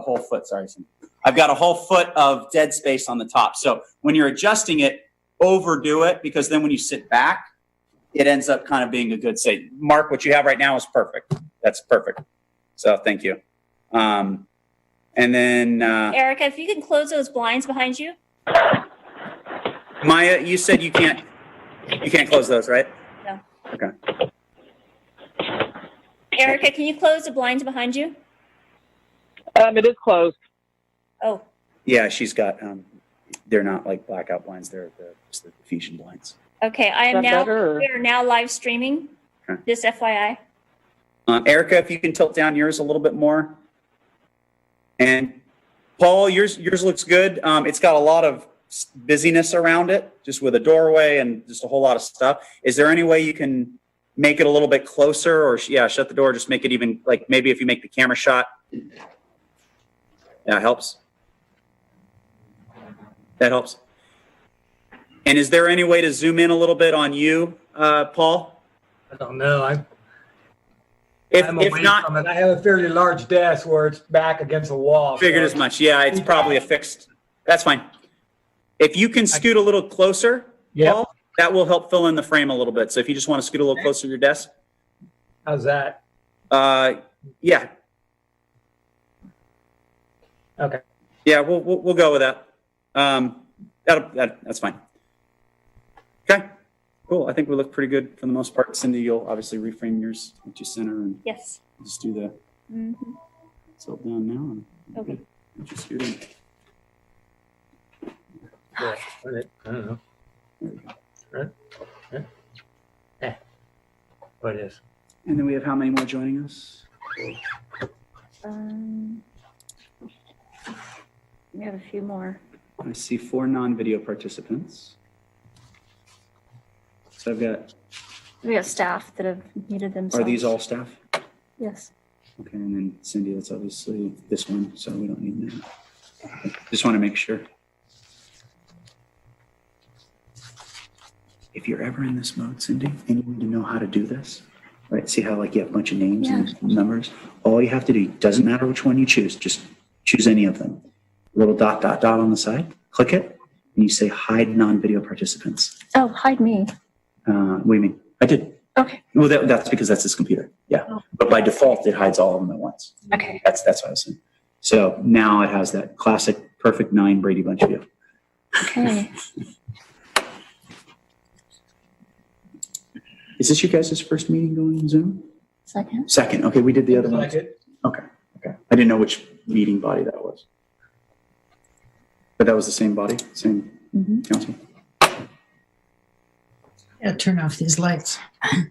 whole foot. Sorry, I've got a whole foot of dead space on the top. So when you're adjusting it, overdo it, because then when you sit back, it ends up kind of being a good say. Mark, what you have right now is perfect. That's perfect. So thank you. And then Erica, if you can close those blinds behind you. Maya, you said you can't close those, right? No. Okay. Erica, can you close the blinds behind you? It is closed. Oh. Yeah, she's got. They're not like blackout blinds. They're just the diffusion blinds. Okay, we are now live streaming. Okay. Just FYI. Erica, if you can tilt down yours a little bit more. And Paul, yours looks good. It's got a lot of busyness around it, just with a doorway and just a whole lot of stuff. Is there any way you can make it a little bit closer, or shut the door, just make it even, like maybe if you make the camera shot. That helps. That helps. And is there any way to zoom in a little bit on you, Paul? I don't know. I'm If away not, from it. I have a fairly large desk where it's back against a wall. figured as much. Yeah, it's probably a fixed. That's fine. If you can scoot a little closer, Yep. Paul, that will help fill in the frame a little bit. So if you just want to scoot a little closer to your desk. How's that? Yeah. Okay. Yeah, we'll go with that. That's fine. Okay, cool. I think we look pretty good for the most part. Cindy, you'll obviously reframe yours into center and Yes. just do the tilt down now. And Okay. just scoot in. Yeah. I don't know. There we go. Right? Yeah. Yeah. What it is? And then we have how many more joining us? We have a few more. I see 4 non-video participants. So I've got. We have staff that have muted themselves. Are these all staff? Yes. Okay, and then Cindy, that's obviously this one, so we don't need that. Okay, just want to make sure. If you're ever in this mode, Cindy, and you need to know how to do this, right? See how like you have a bunch of names and numbers? All you have to do, doesn't matter which one you choose, just choose any of them. Little dot, dot, dot on the side, click it, and you say hide non-video participants. Oh, hide me. What do you mean? I did. Okay. Well, that's because that's his computer. Yeah. Oh. But by default, it hides all of them at once. Okay. That's what I was saying. So now it has that classic perfect 9 Brady Bunch view. Okay. Is this you guys' first meeting going on Zoom? Second. Second. Okay, we did the other one. Like it? Okay. I didn't know which meeting body that was. But that was the same body, same council. Yeah, turn off these lights. I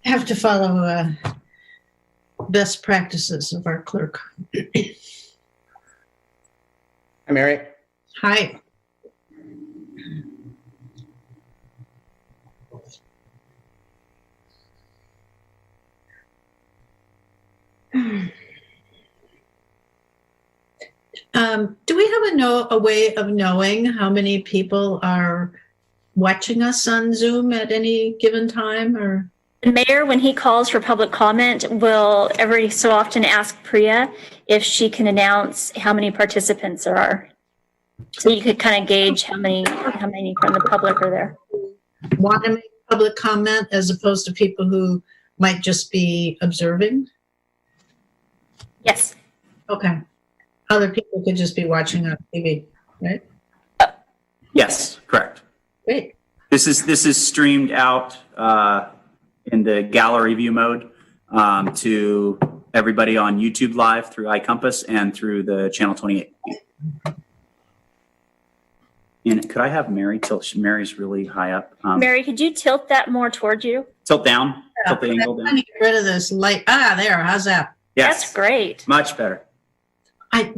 have to follow best practices of our clerk. Hi, Mary. Hi. Do we have a way of knowing how many people are watching us on Zoom at any given time, or? The mayor, when he calls for public comment, will every so often ask Priya if she can announce how many participants there are. So you could kind of gauge how many from the public are there. Want to make public comment as opposed to people who might just be observing? Yes. Okay. Other people could just be watching on TV, right? Yes, correct. Great. This is streamed out in the gallery view mode to everybody on YouTube Live through iCompass and through the Channel 28. And could I have Mary tilt? Mary's really high up. Mary, could you tilt that more toward you? Tilt down. Tilt the angle I'm down. trying to get rid of this light. There. How's that? Yes. That's great. Much better. I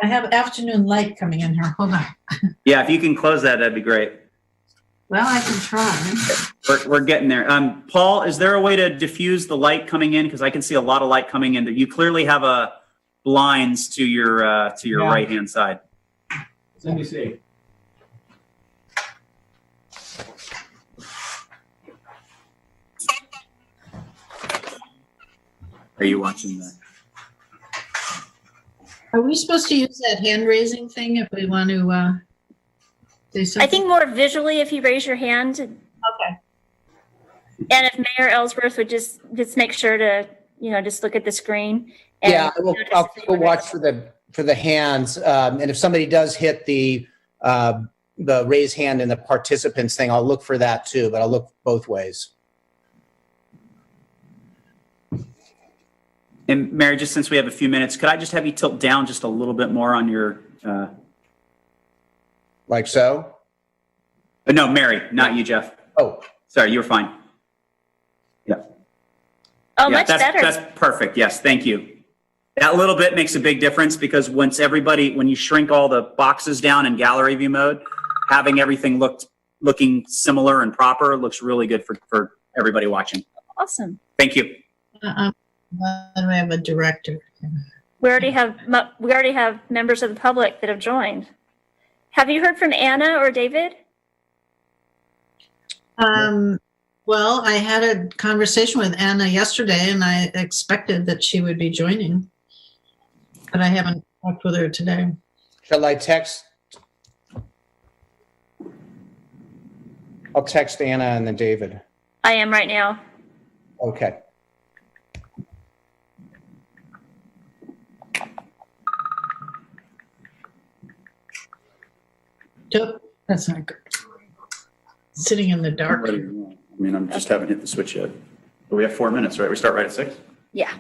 have afternoon light coming in here. Hold on. Yeah, if you can close that, that'd be great. Well, I can try. We're getting there. Paul, is there a way to diffuse the light coming in? Because I can see a lot of light coming in. You clearly have blinds to your right hand side. Let me see. Are you watching that? Are we supposed to use that hand raising thing if we want to say I something? think more visually if you raise your hand. Okay. And if Mayor Ellsworth would just make sure to, just look at the screen. And, Yeah, I'll keep a watch for the hands. And if somebody does hit the raise hand in the participants thing, I'll look for that too, but I'll look both ways. And Mary, just since we have a few minutes, could I just have you tilt down just a little bit more on your, Like so? no, Mary, not you, Jeff. Oh, Sorry, you were fine. Yeah. Oh, Yeah, much better. That's perfect. Yes, thank you. That little bit makes a big difference because when you shrink all the boxes down in gallery view mode, having everything looking similar and proper looks really good for everybody watching. Awesome. Thank you. Why do we have a director? We already have members of the public that have joined. Have you heard from Anna or David? Well, I had a conversation with Anna yesterday, and I expected that she would be joining, but I haven't talked with her today. shall I text? I'll text Anna and then David. I am right now. Okay. Nope, that's not good. Sitting in the dark. I mean, I just haven't hit the switch yet. But we have 4 minutes, right? We start right at 6? Yeah.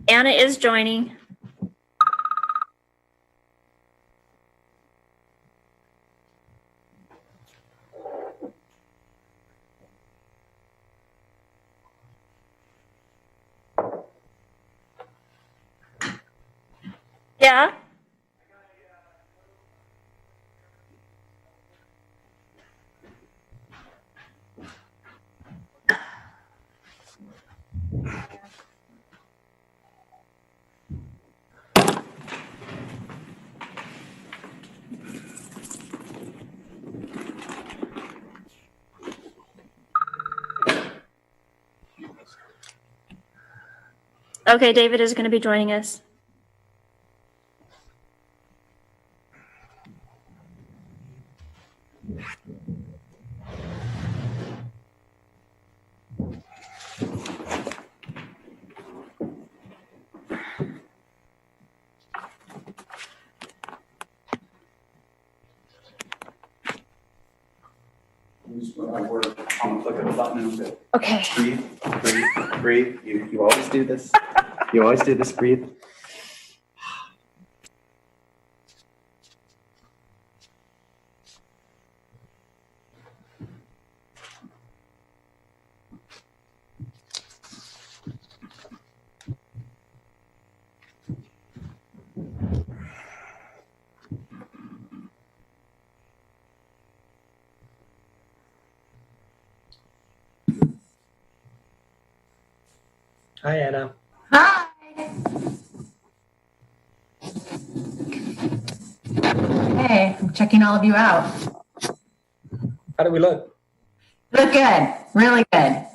Anna is joining. Yeah. Okay, David is going to be joining us. I'm going to click of the button and say, Okay. breathe, breathe, breathe. You always do this. You always do this, breathe. Hi, Anna. Hi. Hey, I'm checking all of you out. How do we look? Look good, really good.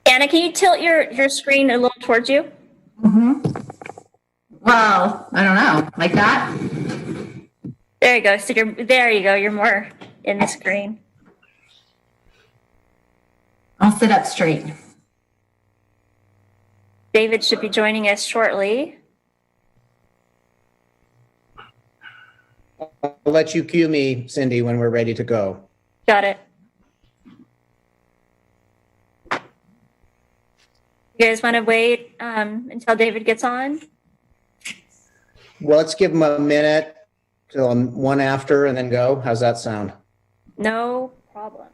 Anna, can you tilt your screen a little towards you? Well, I don't know, like that? There you go. So there you go. You're more in the screen. I'll sit up straight. David should be joining us shortly. I'll let you cue me, Cindy, when we're ready to go. Got it. You guys want to wait until David gets on? Well, let's give him a minute till one after and then go. How's that sound? No problem.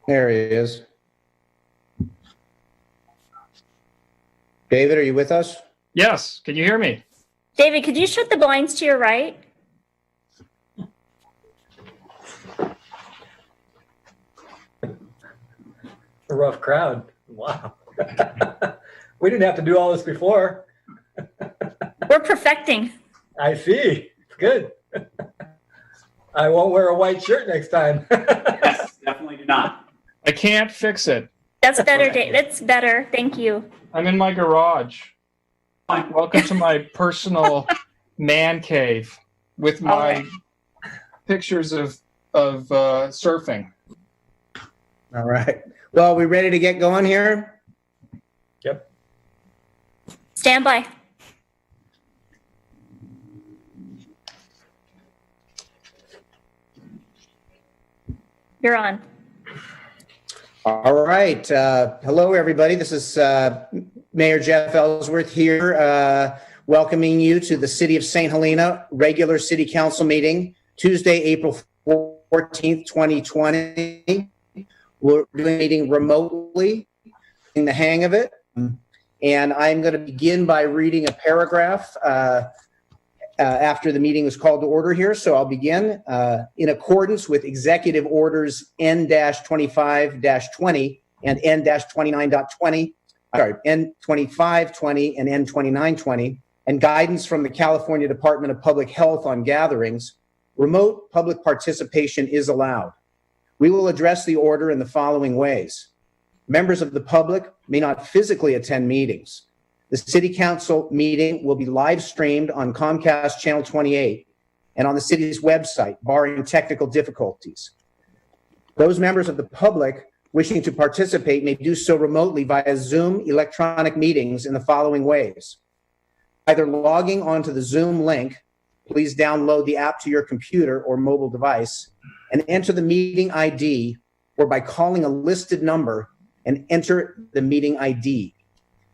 There he is. David, are you with us? Yes, can you hear me? David, could you shut the blinds to your right? A rough crowd. Wow. We didn't have to do all this before. We're perfecting. I see. It's good. I won't wear a white shirt next time. Yes, definitely do not. I can't fix it. That's better, Dave. That's better. Thank you. I'm in my garage. Fine. Welcome to my personal man cave with my pictures of surfing. All right. Well, are we ready to get going here? Yep. Stand by. You're on. All right. Hello, everybody. This is Mayor Jeff Ellsworth here, welcoming you to the City of St. Helena regular City Council meeting, Tuesday, April 14th, 2020. We're doing a meeting remotely, in the hang of it. And I'm going to begin by reading a paragraph after the meeting is called to order here. So I'll begin. In accordance with Executive Orders N-25-20 and N-29.20, N-2520 and N-2920, and guidance from the California Department of Public Health on gatherings, remote public participation is allowed. We will address the order in the following ways. Members of the public may not physically attend meetings. The City Council meeting will be live streamed on Comcast Channel 28 and on the city's website, barring technical difficulties. Those members of the public wishing to participate may do so remotely via Zoom electronic meetings in the following ways. Either logging onto the Zoom link, please download the app to your computer or mobile device and enter the meeting ID, or by calling a listed number and enter the meeting ID.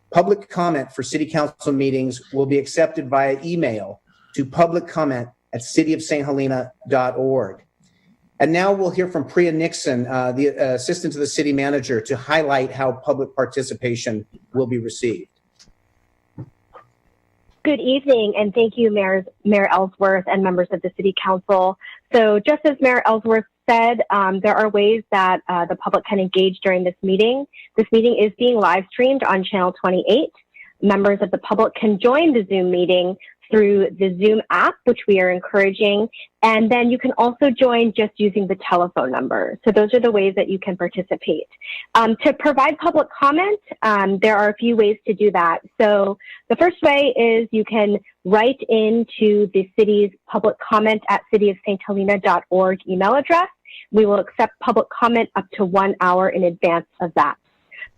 Public comment for City Council meetings will be accepted via email to publiccomment@cityofsthelena.org. And now we'll hear from Priya Nixon, the assistant to the city manager, to highlight how public participation will be received. Good evening, and thank you, Mayor Ellsworth and members of the City Council. So just as Mayor Ellsworth said, there are ways that the public can engage during this meeting. This meeting is being live streamed on Channel 28. Members of the public can join the Zoom meeting through the Zoom app, which we are encouraging. And then you can also join just using the telephone number. So those are the ways that you can participate. To provide public comment, there are a few ways to do that. So the first way is you can write into the city's public comment at cityofsthelena.org email address. We will accept public comment up to 1 hour in advance of that.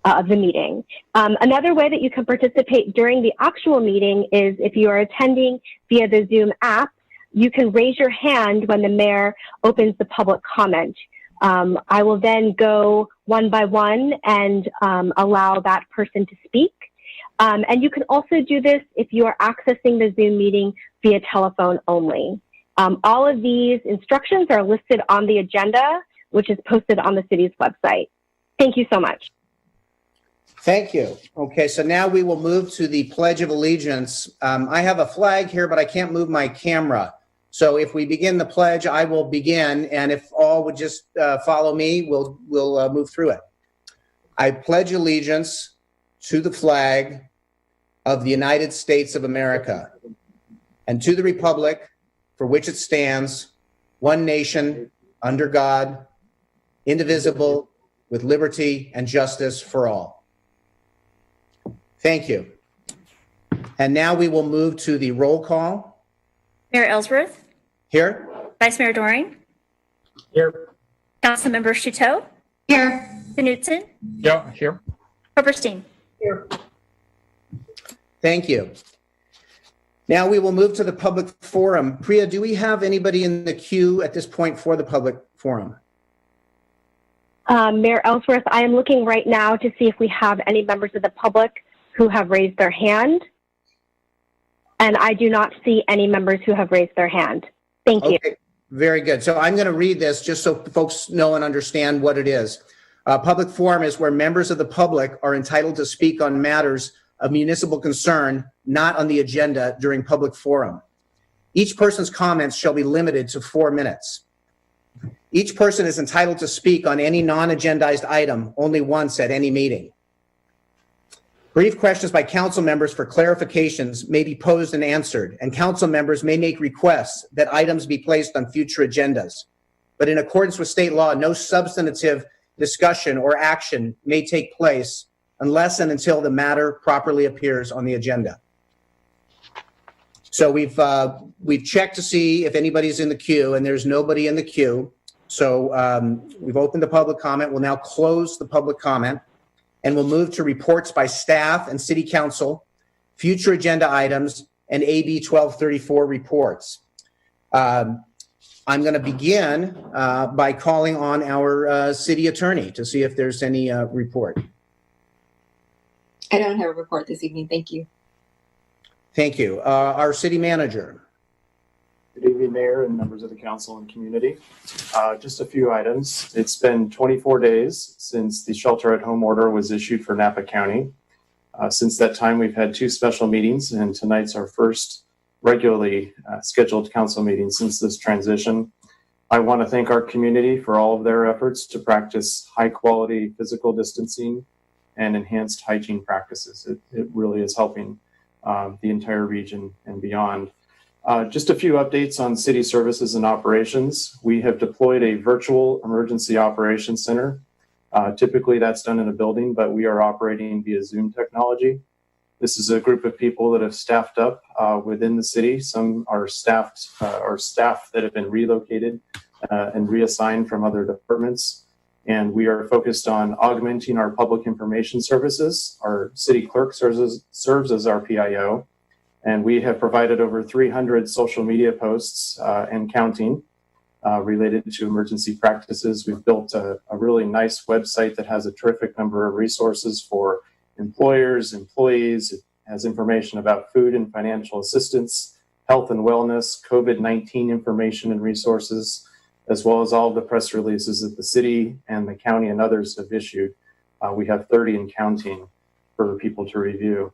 Of the meeting. Another way that you can participate during the actual meeting is if you are attending via the Zoom app, you can raise your hand when the mayor opens the public comment. I will then go one by one and allow that person to speak. And you can also do this if you are accessing the Zoom meeting via telephone only. All of these instructions are listed on the agenda, which is posted on the city's website. Thank you so much. Thank you. Okay, so now we will move to the Pledge of Allegiance. I have a flag here, but I can't move my camera. So if we begin the pledge, I will begin, and if all would just follow me, we'll move through it. I pledge allegiance to the flag of the United States of America and to the republic for which it stands, one nation, under God, indivisible, with liberty and justice for all. Thank you. And now we will move to the roll call. Mayor Ellsworth, Here. Vice Mayor Doring, Here. Councilmember Shuto, Here. Knutson, Yeah, here. Oberstein. Thank you. Now we will move to the public forum. Priya, do we have anybody in the queue at this point for the public forum? Mayor Ellsworth, I am looking right now to see if we have any members of the public who have raised their hand. And I do not see any members who have raised their hand. Thank you. Okay, very good. So I'm going to read this just so folks know and understand what it is. Public forum is where members of the public are entitled to speak on matters of municipal concern, not on the agenda during public forum. Each person's comments shall be limited to 4 minutes. Each person is entitled to speak on any non-agendized item only once at any meeting. Brief questions by council members for clarifications may be posed and answered, and council members may make requests that items be placed on future agendas. But in accordance with state law, no substantive discussion or action may take place unless and until the matter properly appears on the agenda. So we've checked to see if anybody's in the queue, and there's nobody in the queue. So we've opened the public comment. We'll now close the public comment, and we'll move to reports by staff and city council, future agenda items, and AB 1234 reports. I'm going to begin by calling on our city attorney to see if there's any report. I don't have a report this evening. Thank you. Thank you. Our city manager. Good evening, Mayor and members of the council and community. Just a few items. It's been 24 days since the shelter-at-home order was issued for Napa County. Since that time, we've had 2 special meetings, and tonight's our first regularly scheduled council meeting since this transition. I want to thank our community for all of their efforts to practice high-quality physical distancing and enhanced hygiene practices. It really is helping the entire region and beyond. Just a few updates on city services and operations. We have deployed a virtual emergency operations center. Typically that's done in a building, but we are operating via Zoom technology. This is a group of people that have staffed up within the city. Some are staff that have been relocated and reassigned from other departments. And we are focused on augmenting our public information services. Our city clerk serves as our PIO. And we have provided over 300 social media posts and counting related to emergency practices. We've built a really nice website that has a terrific number of resources for employers, employees. It has information about food and financial assistance, health and wellness, COVID-19 information and resources, as well as all of the press releases that the city and the county and others have issued. We have 30 and counting for people to review.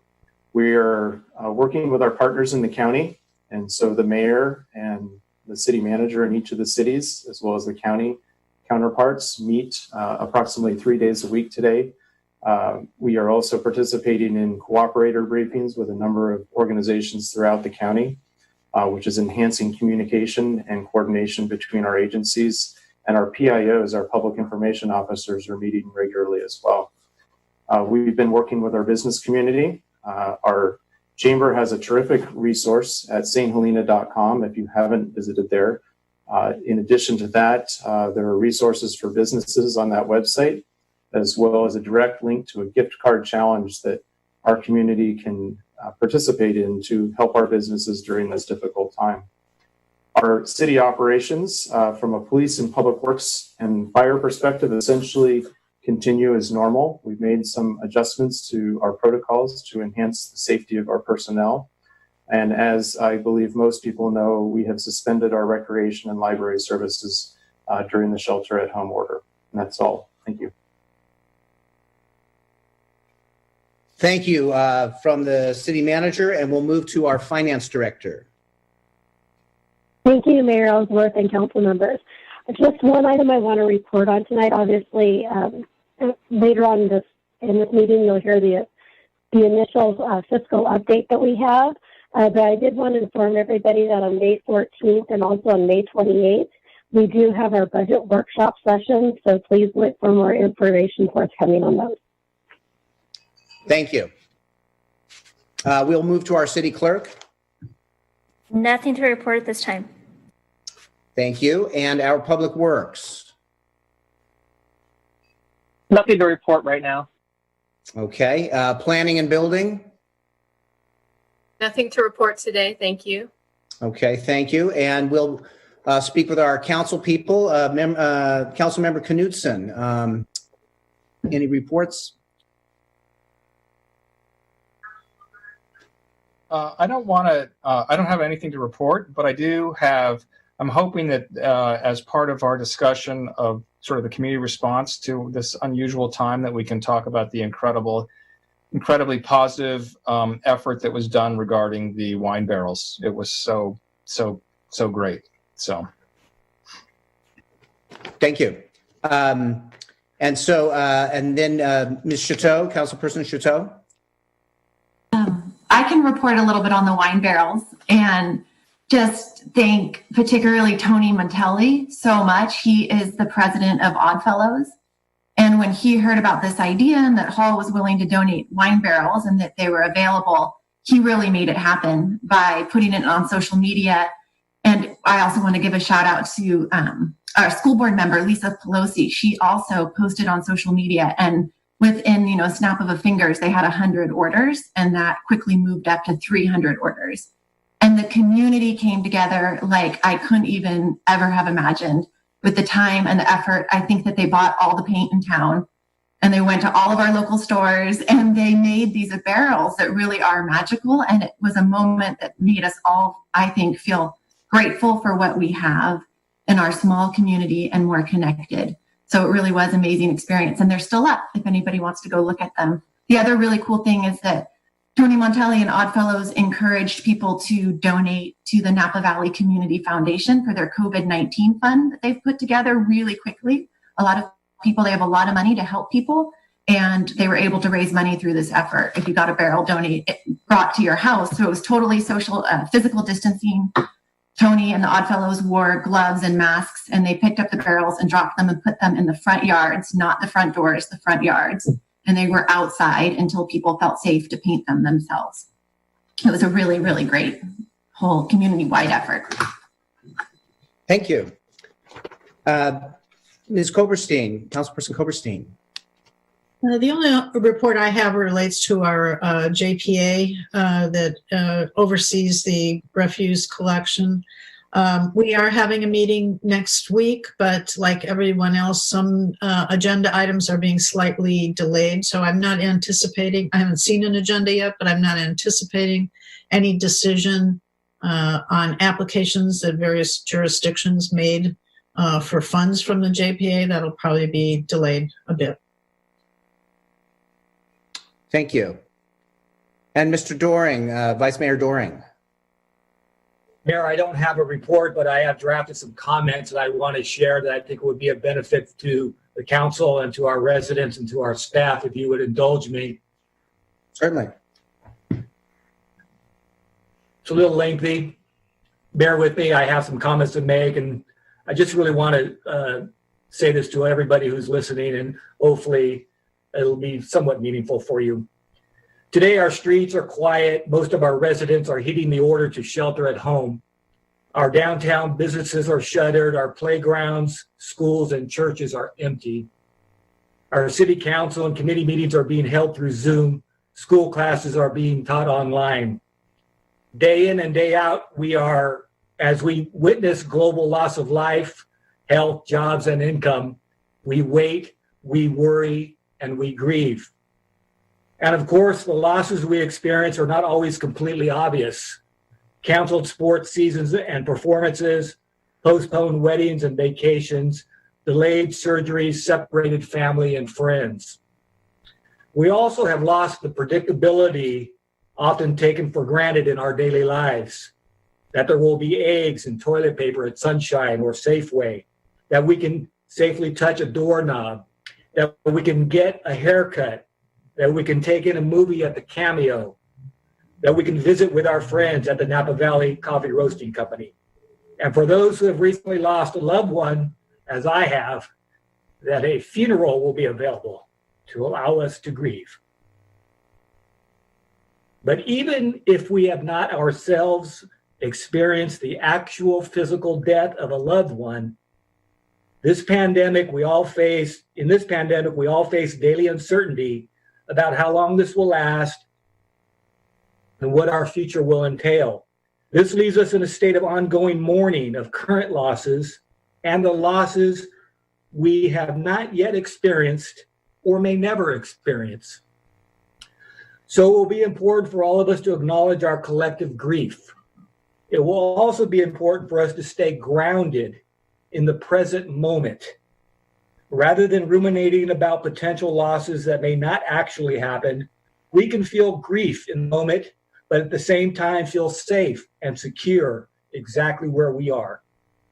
We are working with our partners in the county, and so the mayor and the city manager in each of the cities, as well as the county counterparts, meet approximately 3 days a week today. We are also participating in cooperator briefings with a number of organizations throughout the county, which is enhancing communication and coordination between our agencies, and our PIOs, our public information officers, are meeting regularly as well. We've been working with our business community. Our chamber has a terrific resource at sthelena.com if you haven't visited there. In addition to that, there are resources for businesses on that website, as well as a direct link to a gift card challenge that our community can participate in to help our businesses during this difficult time. Our city operations, from a police and public works and fire perspective, essentially continue as normal. We've made some adjustments to our protocols to enhance the safety of our personnel. And as I believe most people know, we have suspended our recreation and library services during the shelter-at-home order. And that's all. Thank you. Thank you from the city manager, and we'll move to our finance director. Thank you, Mayor Ellsworth and council members. Just one item I want to report on tonight. Obviously, later on in this meeting, you'll hear the initial fiscal update that we have. But I did want to inform everybody that on May 14th and also on May 28th, we do have our budget workshop session. So please look for more information forthcoming on those. Thank you. We'll move to our city clerk. Nothing to report at this time. Thank you. And our public works. Nothing to report right now. Okay. Planning and building. Nothing to report today. Thank you. Okay. Thank you. And we'll speak with our council people. Councilmember Knudsen. Any reports? I don't have anything to report, but I'm hoping that as part of our discussion of sort of the community response to this unusual time, that we can talk about the incredibly positive effort that was done regarding the wine barrels. It was so great. So. Thank you. And then Ms. Chateau, Councilperson Chateau. can report a little bit on the wine barrels and just thank particularly Tony Montelli so much. He is the president of Oddfellows. And when he heard about this idea and that Hall was willing to donate wine barrels and that they were available, he really made it happen by putting it on social media. And I also want to give a shout out to our school board member, Lisa Pelosi. She also posted on social media, and within, a snap of a fingers, they had 100 orders, and that quickly moved up to 300 orders. And the community came together like I couldn't even ever have imagined. With the time and the effort, I think that they bought all the paint in town, and they went to all of our local stores, and they made these barrels that really are magical. And it was a moment that made us all, I think, feel grateful for what we have in our small community and more connected. So it really was an amazing experience, and they're still up if anybody wants to go look at them. The other really cool thing is that Tony Montelli and Oddfellows encouraged people to donate to the Napa Valley Community Foundation for their COVID-19 fund that they've put together really quickly. A lot of people, they have a lot of money to help people, and they were able to raise money through this effort. If you got a barrel brought to your house, so it was totally social, physical distancing. Tony and the Oddfellows wore gloves and masks, and they picked up the barrels and dropped them and put them in the front yards, not the front doors, the front yards. And they were outside until people felt safe to paint them themselves. It was a really, really great whole community-wide effort. Thank you. Ms. Koberstein, Councilperson Koberstein. The only report I have relates to our JPA that oversees the refuse collection. We are having a meeting next week, but like everyone else, some agenda items are being slightly delayed. So I'm not anticipating, I haven't seen an agenda yet, but I'm not anticipating any decision on applications that various jurisdictions made for funds from the JPA. That'll probably be delayed a bit. Thank you. And Mr. Doring, Vice Mayor Doring. Mayor, I don't have a report, but I have drafted some comments that I want to share that I think would be a benefit to the council and to our residents and to our staff, if you would indulge me. Certainly. It's a little lengthy. Bear with me. I have some comments to make, and I just really want to say this to everybody who's listening, and hopefully it'll be somewhat meaningful for you. Today, our streets are quiet. Most of our residents are heeding the order to shelter at home. Our downtown businesses are shuttered. Our playgrounds, schools, and churches are empty. Our city council and committee meetings are being held through Zoom. School classes are being taught online. Day in and day out, as we witness global loss of life, health, jobs, and income, we wait, we worry, and we grieve. And of course, the losses we experience are not always completely obvious. Canceled sports seasons and performances, postponed weddings and vacations, delayed surgeries, separated family and friends. We also have lost the predictability often taken for granted in our daily lives, that there will be eggs and toilet paper at Sunshine or Safeway, that we can safely touch a doorknob, that we can get a haircut, that we can take in a movie at the Cameo, that we can visit with our friends at the Napa Valley Coffee Roasting Company. And for those who have recently lost a loved one, as I have, that a funeral will be available to allow us to grieve. But even if we have not ourselves experienced the actual physical death of a loved one, in this pandemic, we all face daily uncertainty about how long this will last and what our future will entail. This leaves us in a state of ongoing mourning of current losses and the losses we have not yet experienced or may never experience. So it will be important for all of us to acknowledge our collective grief. It will also be important for us to stay grounded in the present moment. Rather than ruminating about potential losses that may not actually happen, we can feel grief in the moment, but at the same time feel safe and secure exactly where we are,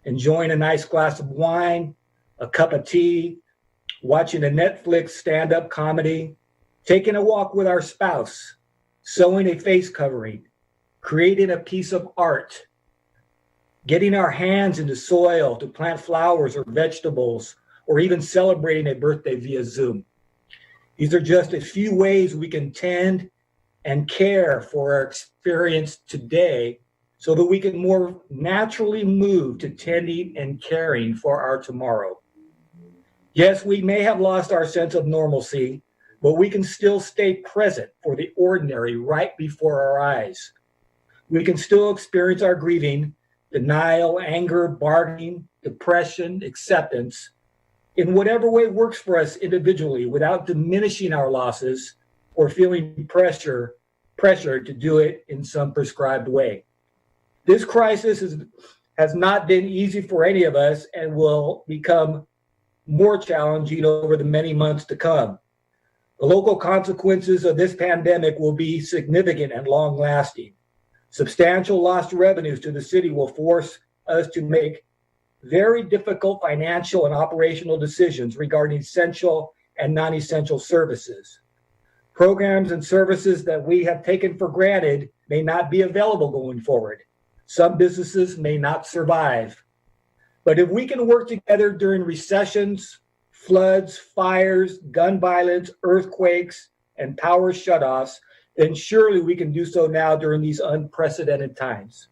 enjoying a nice glass of wine, a cup of tea, watching a Netflix stand-up comedy, taking a walk with our spouse, sewing a face covering, creating a piece of art, getting our hands into soil to plant flowers or vegetables, or even celebrating a birthday via Zoom. These are just a few ways we can tend and care for our experience today so that we can more naturally move to tending and caring for our tomorrow. Yes, we may have lost our sense of normalcy, but we can still stay present for the ordinary right before our eyes. We can still experience our grieving, denial, anger, bargaining, depression, acceptance, in whatever way works for us individually without diminishing our losses or feeling pressure to do it in some prescribed way. This crisis has not been easy for any of us and will become more challenging over the many months to come. The local consequences of this pandemic will be significant and long-lasting. Substantial lost revenues to the city will force us to make very difficult financial and operational decisions regarding essential and non-essential services. Programs and services that we have taken for granted may not be available going forward. Some businesses may not survive. But if we can work together during recessions, floods, fires, gun violence, earthquakes, and power shutoffs, then surely we can do so now during these unprecedented times.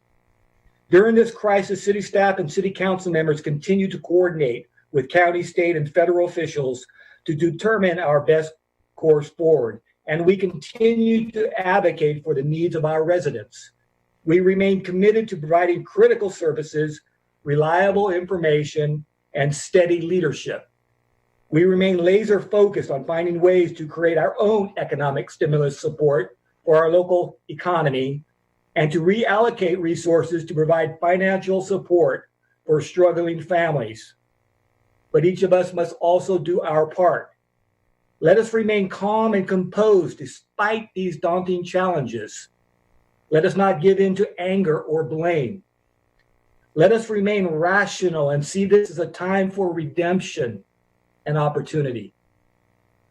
During this crisis, city staff and city council members continue to coordinate with county, state, and federal officials to determine our best course forward, and we continue to advocate for the needs of our residents. We remain committed to providing critical services, reliable information, and steady leadership. We remain laser focused on finding ways to create our own economic stimulus support for our local economy and to reallocate resources to provide financial support for struggling families. But each of us must also do our part. Let us remain calm and composed despite these daunting challenges. Let us not give in to anger or blame. Let us remain rational and see this as a time for redemption and opportunity.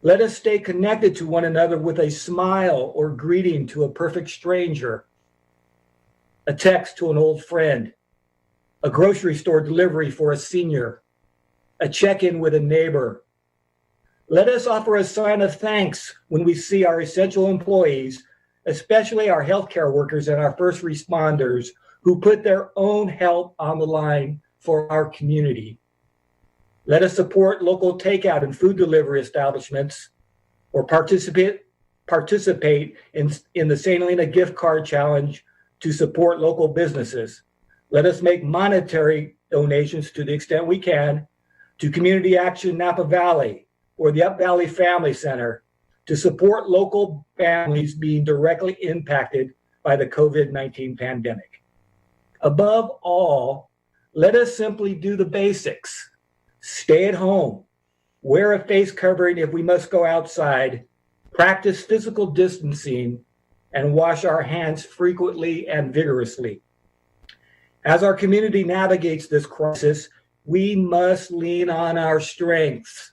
Let us stay connected to one another with a smile or greeting to a perfect stranger, a text to an old friend, a grocery store delivery for a senior, a check-in with a neighbor. Let us offer a sign of thanks when we see our essential employees, especially our healthcare workers and our first responders who put their own health on the line for our community. Let us support local takeout and food delivery establishments or participate in the St. Helena gift card challenge to support local businesses. Let us make monetary donations to the extent we can to Community Action Napa Valley or the Up Valley Family Center to support local families being directly impacted by the COVID-19 pandemic. Above all, let us simply do the basics. Stay at home, wear a face covering if we must go outside, practice physical distancing, and wash our hands frequently and vigorously. As our community navigates this crisis, we must lean on our strengths,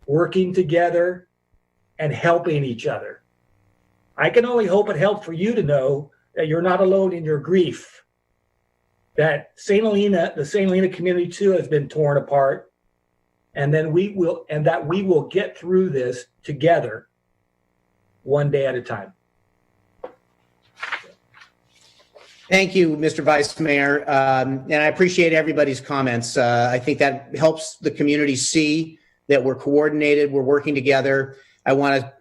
working together and helping each other. I can only hope it helped for you to know that you're not alone in your grief, that the St. Helena community too has been torn apart, and that we will get through this together one day at a time. Thank you, Mr. Vice Mayor. And I appreciate everybody's comments. I think that helps the community see that we're coordinated, we're working together. I want to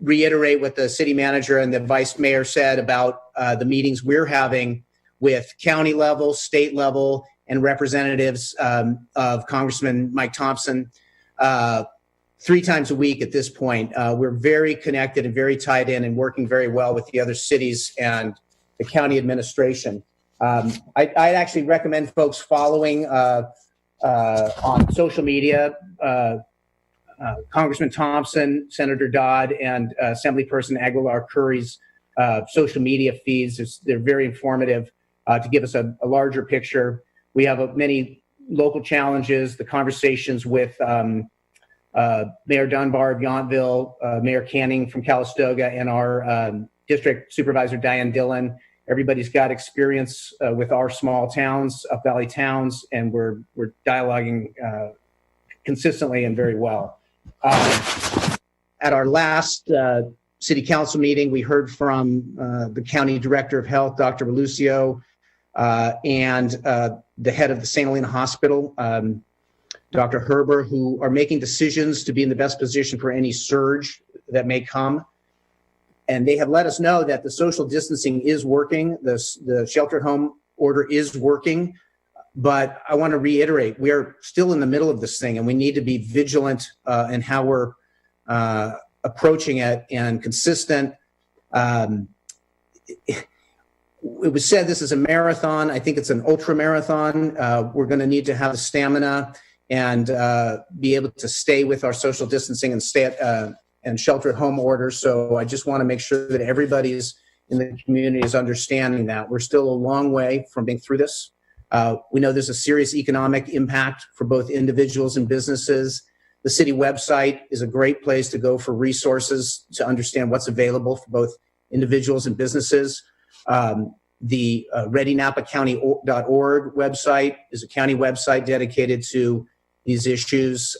reiterate what the city manager and the vice mayor said about the meetings we're having with county level, state level, and representatives of Congressman Mike Thompson 3 times a week at this point. We're very connected and very tied in and working very well with the other cities and the county administration. I'd actually recommend folks following on social media Congressman Thompson, Senator Dodd, and Assemblyperson Aguilar-Curry's social media feeds. They're very informative to give us a larger picture. We have many local challenges, the conversations with Mayor Dunbar of Yountville, Mayor Canning from Calistoga, and our District Supervisor Diane Dillon. Everybody's got experience with our small towns, Up Valley towns, and we're dialoguing consistently and very well. At our last City Council meeting, we heard from the County Director of Health, Dr. Relucio, and the head of the St. Helena Hospital, Dr. Herber, who are making decisions to be in the best position for any surge that may come. And they have let us know that the social distancing is working, the shelter at home order is working. But I want to reiterate, we are still in the middle of this thing, and we need to be vigilant in how we're approaching it and consistent. It was said this is a marathon. I think it's an ultra marathon. We're going to need to have the stamina and be able to stay with our social distancing and stay at, and shelter at home orders. So I just want to make sure that everybody's in the community is understanding that we're still a long way from being through this. We know there's a serious economic impact for both individuals and businesses. The city website is a great place to go for resources to understand what's available for both individuals and businesses. The readynapacounty.org website is a county website dedicated to these issues.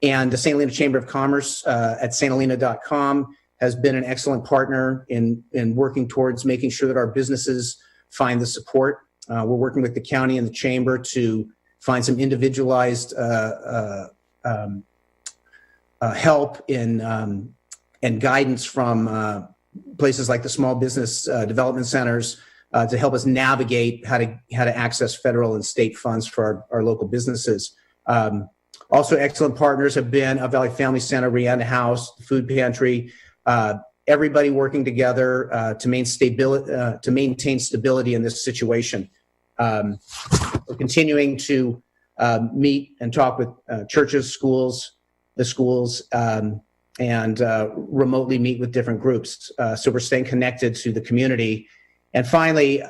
And the St. Helena Chamber of Commerce at sthelena.com has been an excellent partner in working towards making sure that our businesses find the support. We're working with the county and the chamber to find some individualized help in and guidance from places like the small business development centers to help us navigate how to access federal and state funds for our local businesses. Also, excellent partners have been Up Valley Family Center, Rihanna House, the Food Pantry, everybody working together to maintain stability in this situation. We're continuing to meet and talk with churches, schools, and remotely meet with different groups. So we're staying connected to the community. And finally,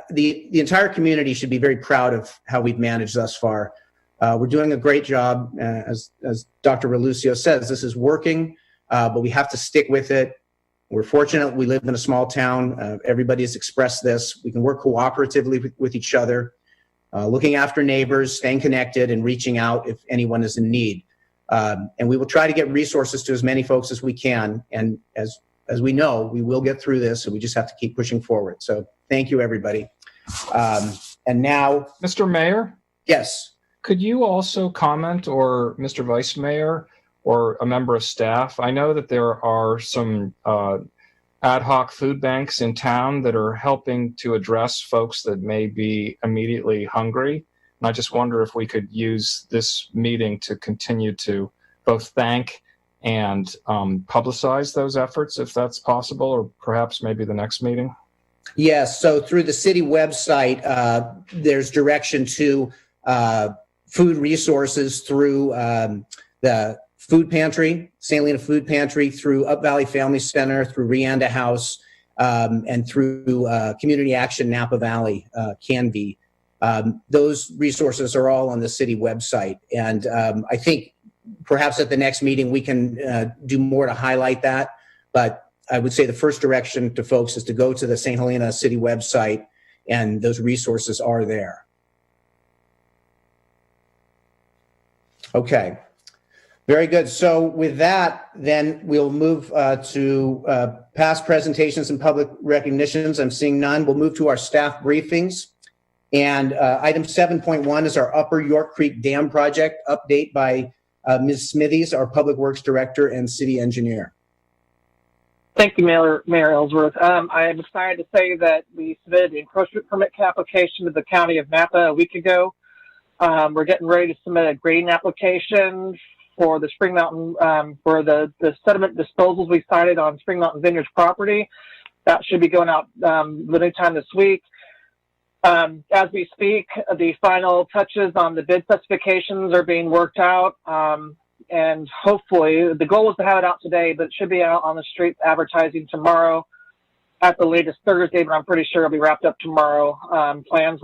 the entire community should be very proud of how we've managed thus far. We're doing a great job. As Dr. Relucio says, this is working, but we have to stick with it. We're fortunate we live in a small town. Everybody has expressed this. We can work cooperatively with each other, looking after neighbors, staying connected, and reaching out if anyone is in need. And we will try to get resources to as many folks as we can. And as we know, we will get through this, and we just have to keep pushing forward. So thank you, everybody. And now, Mr. Mayor? Yes. Could you also comment, or Mr. Vice Mayor, or a member of staff? I know that there are some ad hoc food banks in town that are helping to address folks that may be immediately hungry. And I just wonder if we could use this meeting to continue to both thank and publicize those efforts, if that's possible, or perhaps maybe the next meeting. Yes. So through the city website, there's direction to food resources through the Food Pantry, St. Helena Food Pantry, through Up Valley Family Center, through Rianda House, and through Community Action Napa Valley, CANV. Those resources are all on the city website. And I think perhaps at the next meeting we can do more to highlight that. But I would say the first direction to folks is to go to the St. Helena city website, and those resources are there. Okay, very good. So with that, then we'll move to past presentations and public recognitions. I'm seeing none. We'll move to our staff briefings. And item 7.1 is our Upper York Creek Dam project update by Ms. Smithies, our Public Works Director and City Engineer. Thank you, Mayor Ellsworth. I am excited to say that we submitted the encroachment permit application to the County of Napa a week ago. We're getting ready to submit a grading application for the Spring Mountain, for the sediment disposals we cited on Spring Mountain Vineyards property. That should be going out anytime this week. As we speak, the final touches on the bid specifications are being worked out. And hopefully, the goal was to have it out today, but it should be out on the street advertising tomorrow at the latest Thursday, but I'm pretty sure it'll be wrapped up tomorrow. Plans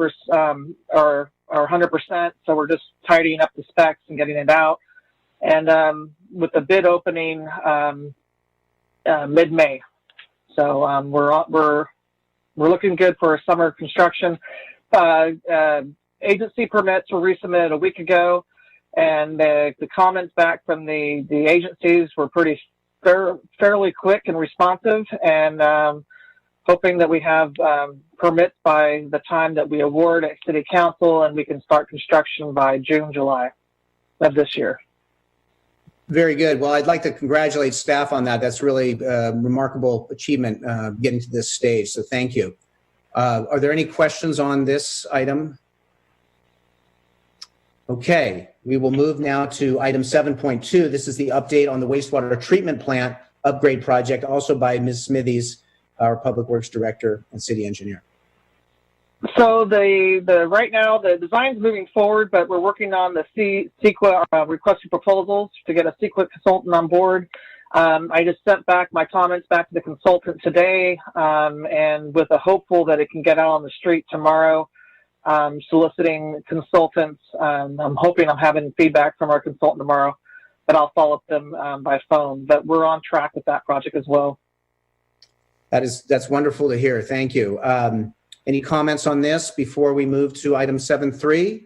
are 100%, so we're just tidying up the specs and getting it out. And with the bid opening mid-May. So we're looking good for summer construction. Agency permits were resubmitted a week ago, and the comments back from the agencies were pretty fairly quick and responsive, and hoping that we have permits by the time that we award at City Council, and we can start construction by June, July of this year. Very good. Well, I'd like to congratulate staff on that. That's really a remarkable achievement getting to this stage. So thank you. Are there any questions on this item? Okay, we will move now to item 7.2. This is the update on the wastewater treatment plant upgrade project, also by Ms. Smithies, our Public Works Director and City Engineer. So right now the design's moving forward, but we're working on the CEQA requested proposals to get a CEQA consultant on board. I just sent back my comments back to the consultant today, and with a hopeful that it can get out on the street tomorrow, soliciting consultants. I'm hoping I'm having feedback from our consultant tomorrow, but I'll follow up them by phone. But we're on track with that project as well. That's wonderful to hear. Thank you. Any comments on this before we move to item 7.3?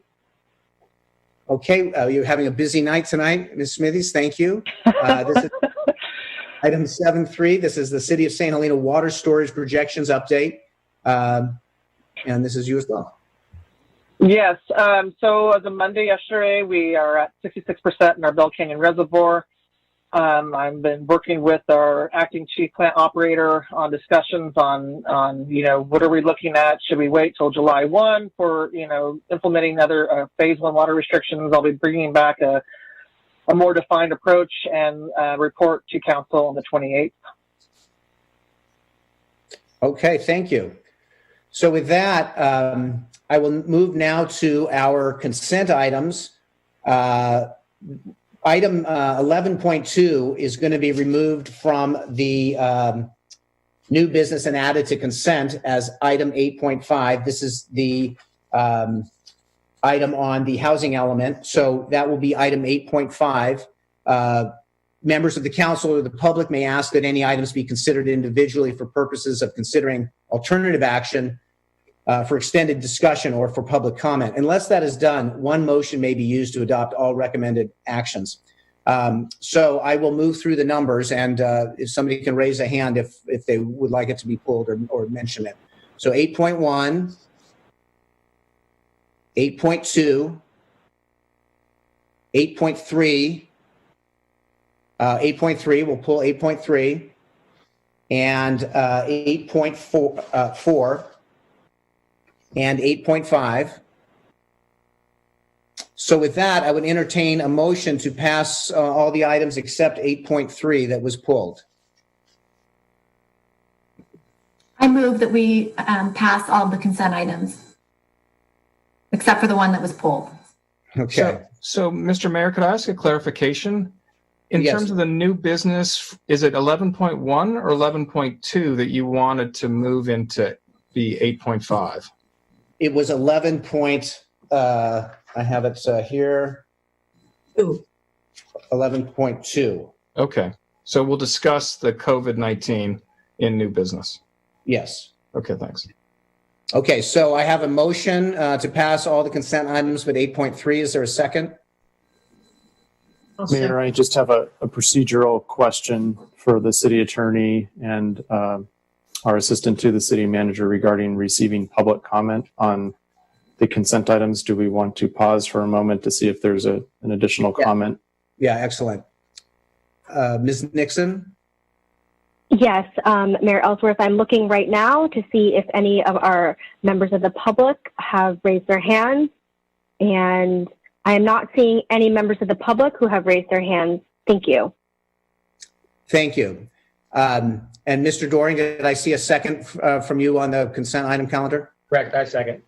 Okay, you're having a busy night tonight, Ms. Smithies. Thank you. This is item 7.3. This is the City of St. Helena water storage projections update. And this is you as well. Yes. So as of Monday yesterday, we are at 66% in our Bell Canyon Reservoir. I've been working with our acting chief plant operator on discussions on what are we looking at? Should we wait till July 1 for, implementing other phase 1 water restrictions? I'll be bringing back a more defined approach and report to council on the 28th. Okay, thank you. So with that, I will move now to our consent items. Item 11.2 is going to be removed from the new business and added to consent as item 8.5. This is the item on the housing element. So that will be item 8.5. Members of the council or the public may ask that any items be considered individually for purposes of considering alternative action for extended discussion or for public comment. Unless that is done, one motion may be used to adopt all recommended actions. So I will move through the numbers, and if somebody can raise a hand if they would like it to be pulled or mention it. So 8.1, 8.2, 8.3, 8.3, we'll pull 8.3, and 8.4, and 8.5. So with that, I would entertain a motion to pass all the items except 8.3 that was pulled. I move that we pass all the consent items, except for the one that was pulled. Okay. So Mr. Mayor, could I ask a clarification? In Yes. terms of the new business, is it 11.1 or 11.2 that you wanted to move into the 8.5? It was 11 point, I have it here. 11.2. Okay. So we'll discuss the COVID-19 in new business. Yes. Okay, thanks. Okay, so I have a motion to pass all the consent items with 8.3. Is there a second? Mayor, I just have a procedural question for the city attorney and our assistant to the city manager regarding receiving public comment on the consent items. Do we want to pause for a moment to see if there's an additional comment? Yeah, excellent. Ms. Nixon? Yes, Mayor Ellsworth, I'm looking right now to see if any of our members of the public have raised their hands, and I am not seeing any members of the public who have raised their hands. Thank you. Thank you. And Mr. Doring, did I see a second from you on the consent item calendar? Correct, I second.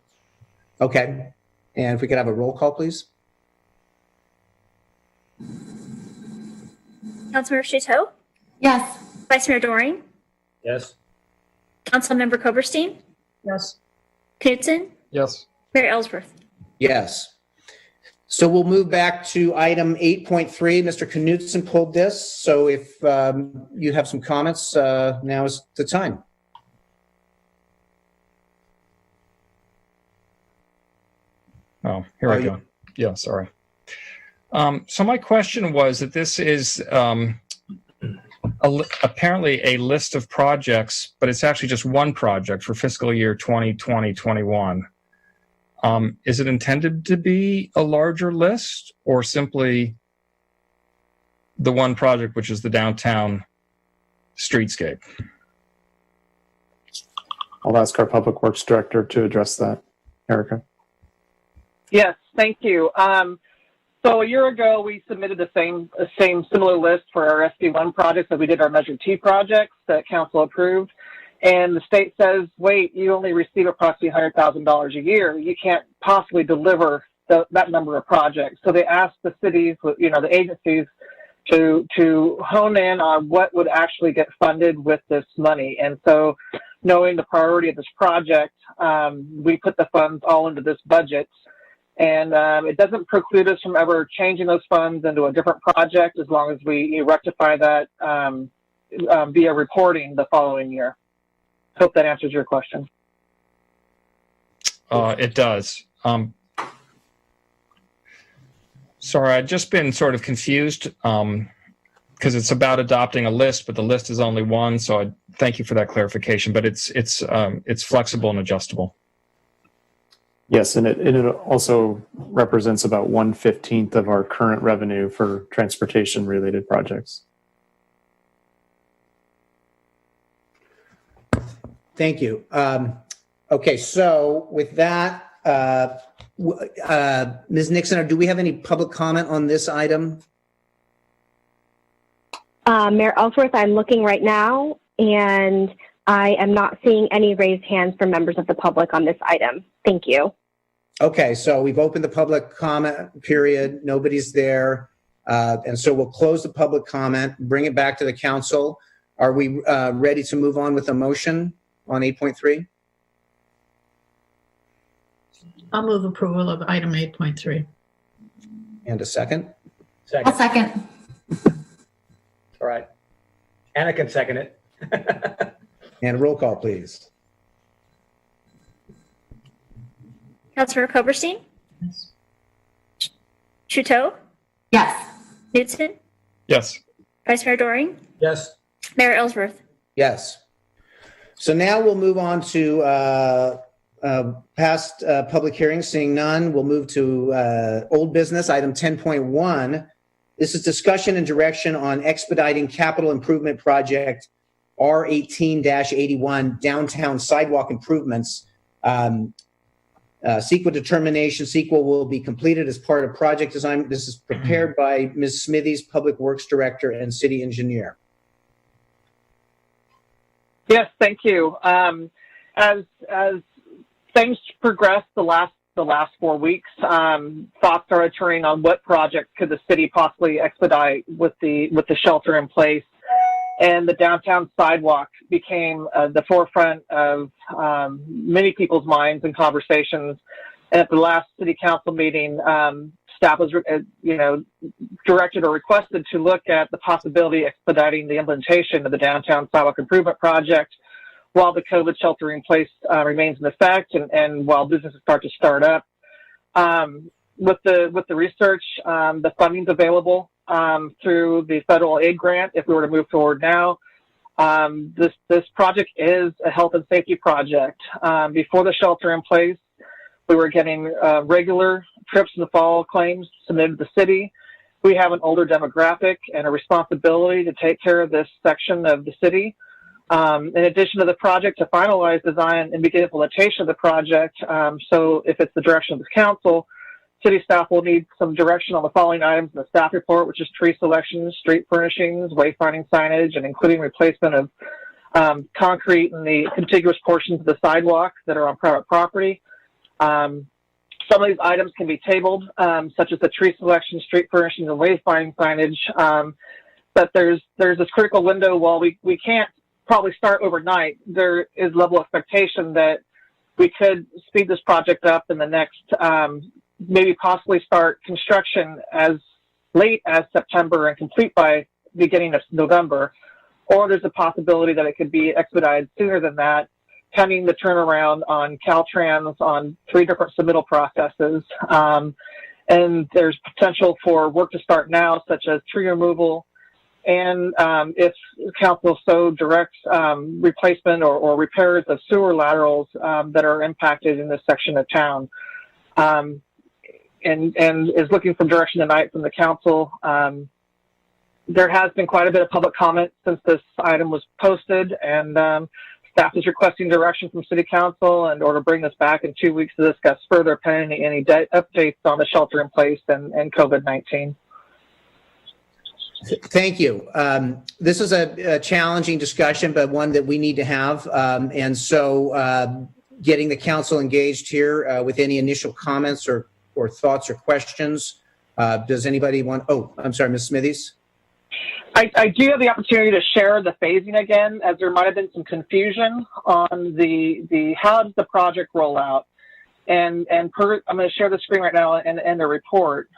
Okay. And if we could have a roll call, please. Councilmember Chateau? Yes. Vice Mayor Doring? Yes. Councilmember Koberstein? Yes. Knudsen? Yes. Mayor Ellsworth? Yes. So we'll move back to item 8.3. Mr. Knudsen pulled this. So if you have some comments, now is the time. Oh, here I go. Yeah, sorry. So my question was that this is apparently a list of projects, but it's actually just one project for fiscal year 2020-21. Is it intended to be a larger list or simply the one project, which is the downtown streetscape? I'll ask our Public Works Director to address that. Erica. Yes, thank you. So a year ago, we submitted the same similar list for our SB1 projects that we did our Measure T projects that council approved. And the state says, wait, you only receive approximately $100,000 a year. You can't possibly deliver that number of projects. So they asked the cities, the agencies, to hone in on what would actually get funded with this money. And so knowing the priority of this project, we put the funds all into this budget. And it doesn't preclude us from ever changing those funds into a different project as long as we rectify that via reporting the following year. Hope that answers your question. It does. Sorry, I've just been sort of confused because it's about adopting a list, but the list is only one. So I thank you for that clarification. But it's flexible and adjustable. Yes, and it also represents about 1/15 of our current revenue for transportation-related projects. Thank you. Okay, so with that, Ms. Nixon, do we have any public comment on this item? Mayor Ellsworth, I'm looking right now, and I am not seeing any raised hands from members of the public on this item. Thank you. Okay, so we've opened the public comment period. Nobody's there. And so we'll close the public comment, bring it back to the council. Are we ready to move on with a motion on 8.3? I'll move approval of item 8.3. And a second? I'll second. All right. Anna can second it. And a roll call, please. Councilmember Koberstein? Yes. Shuto? Yes. Knudsen? Yes. Vice Mayor Doring? Yes. Mayor Ellsworth? Yes. So now we'll move on to past public hearings. Seeing none, we'll move to old business, item 10.1. This is discussion and direction on expediting capital improvement project R18-81 downtown sidewalk improvements. CEQA determination. CEQA will be completed as part of project design. This is prepared by Ms. Smithies, Public Works Director and City Engineer. Yes, thank you. As things progress the last 4 weeks, thoughts are turning on what project could the city possibly expedite with the shelter in place, and the downtown sidewalk became the forefront of many people's minds and conversations. At the last city council meeting, staff was directed or requested to look at the possibility of expediting the implementation of the downtown sidewalk improvement project while the COVID shelter in place remains in effect and while businesses start up. With the research, the funding's available through the federal aid grant if we were to move forward now. This project is a health and safety project. Before the shelter in place, we were getting regular trips in the fall claims submitted to the city. We have an older demographic and a responsibility to take care of this section of the city. In addition to the project to finalize design and begin implementation of the project, so if it's the direction of the council, city staff will need some direction on the following items in the staff report, which is tree selection, street furnishings, wayfinding signage, and including replacement of concrete in the contiguous portions of the sidewalk that are on private property. Some of these items can be tabled, such as the tree selection, street furnishings, and wayfinding signage. But there's this critical window. While we can't probably start overnight, there is level of expectation that we could speed this project up in the next maybe possibly start construction as late as September and complete by beginning of November, or there's a possibility that it could be expedited sooner than that, pending the turnaround on Caltrans on 3 different submittal processes. And there's potential for work to start now, such as tree removal, and if council so directs, replacement or repairs of sewer laterals that are impacted in this section of town. And is looking for direction tonight from the council. There has been quite a bit of public comment since this item was posted, and staff is requesting direction from City Council in order to bring this back in 2 weeks to discuss further pending any updates on the shelter in place and COVID-19. Thank you. This is a challenging discussion, but one that we need to have. And so getting the council engaged here with any initial comments or thoughts or questions. Does anybody want, oh, I'm sorry, Ms. Smithies? I do have the opportunity to share the phasing again, as there might have been some confusion on the how does the project roll out. And I'm going to share the screen right now and the report.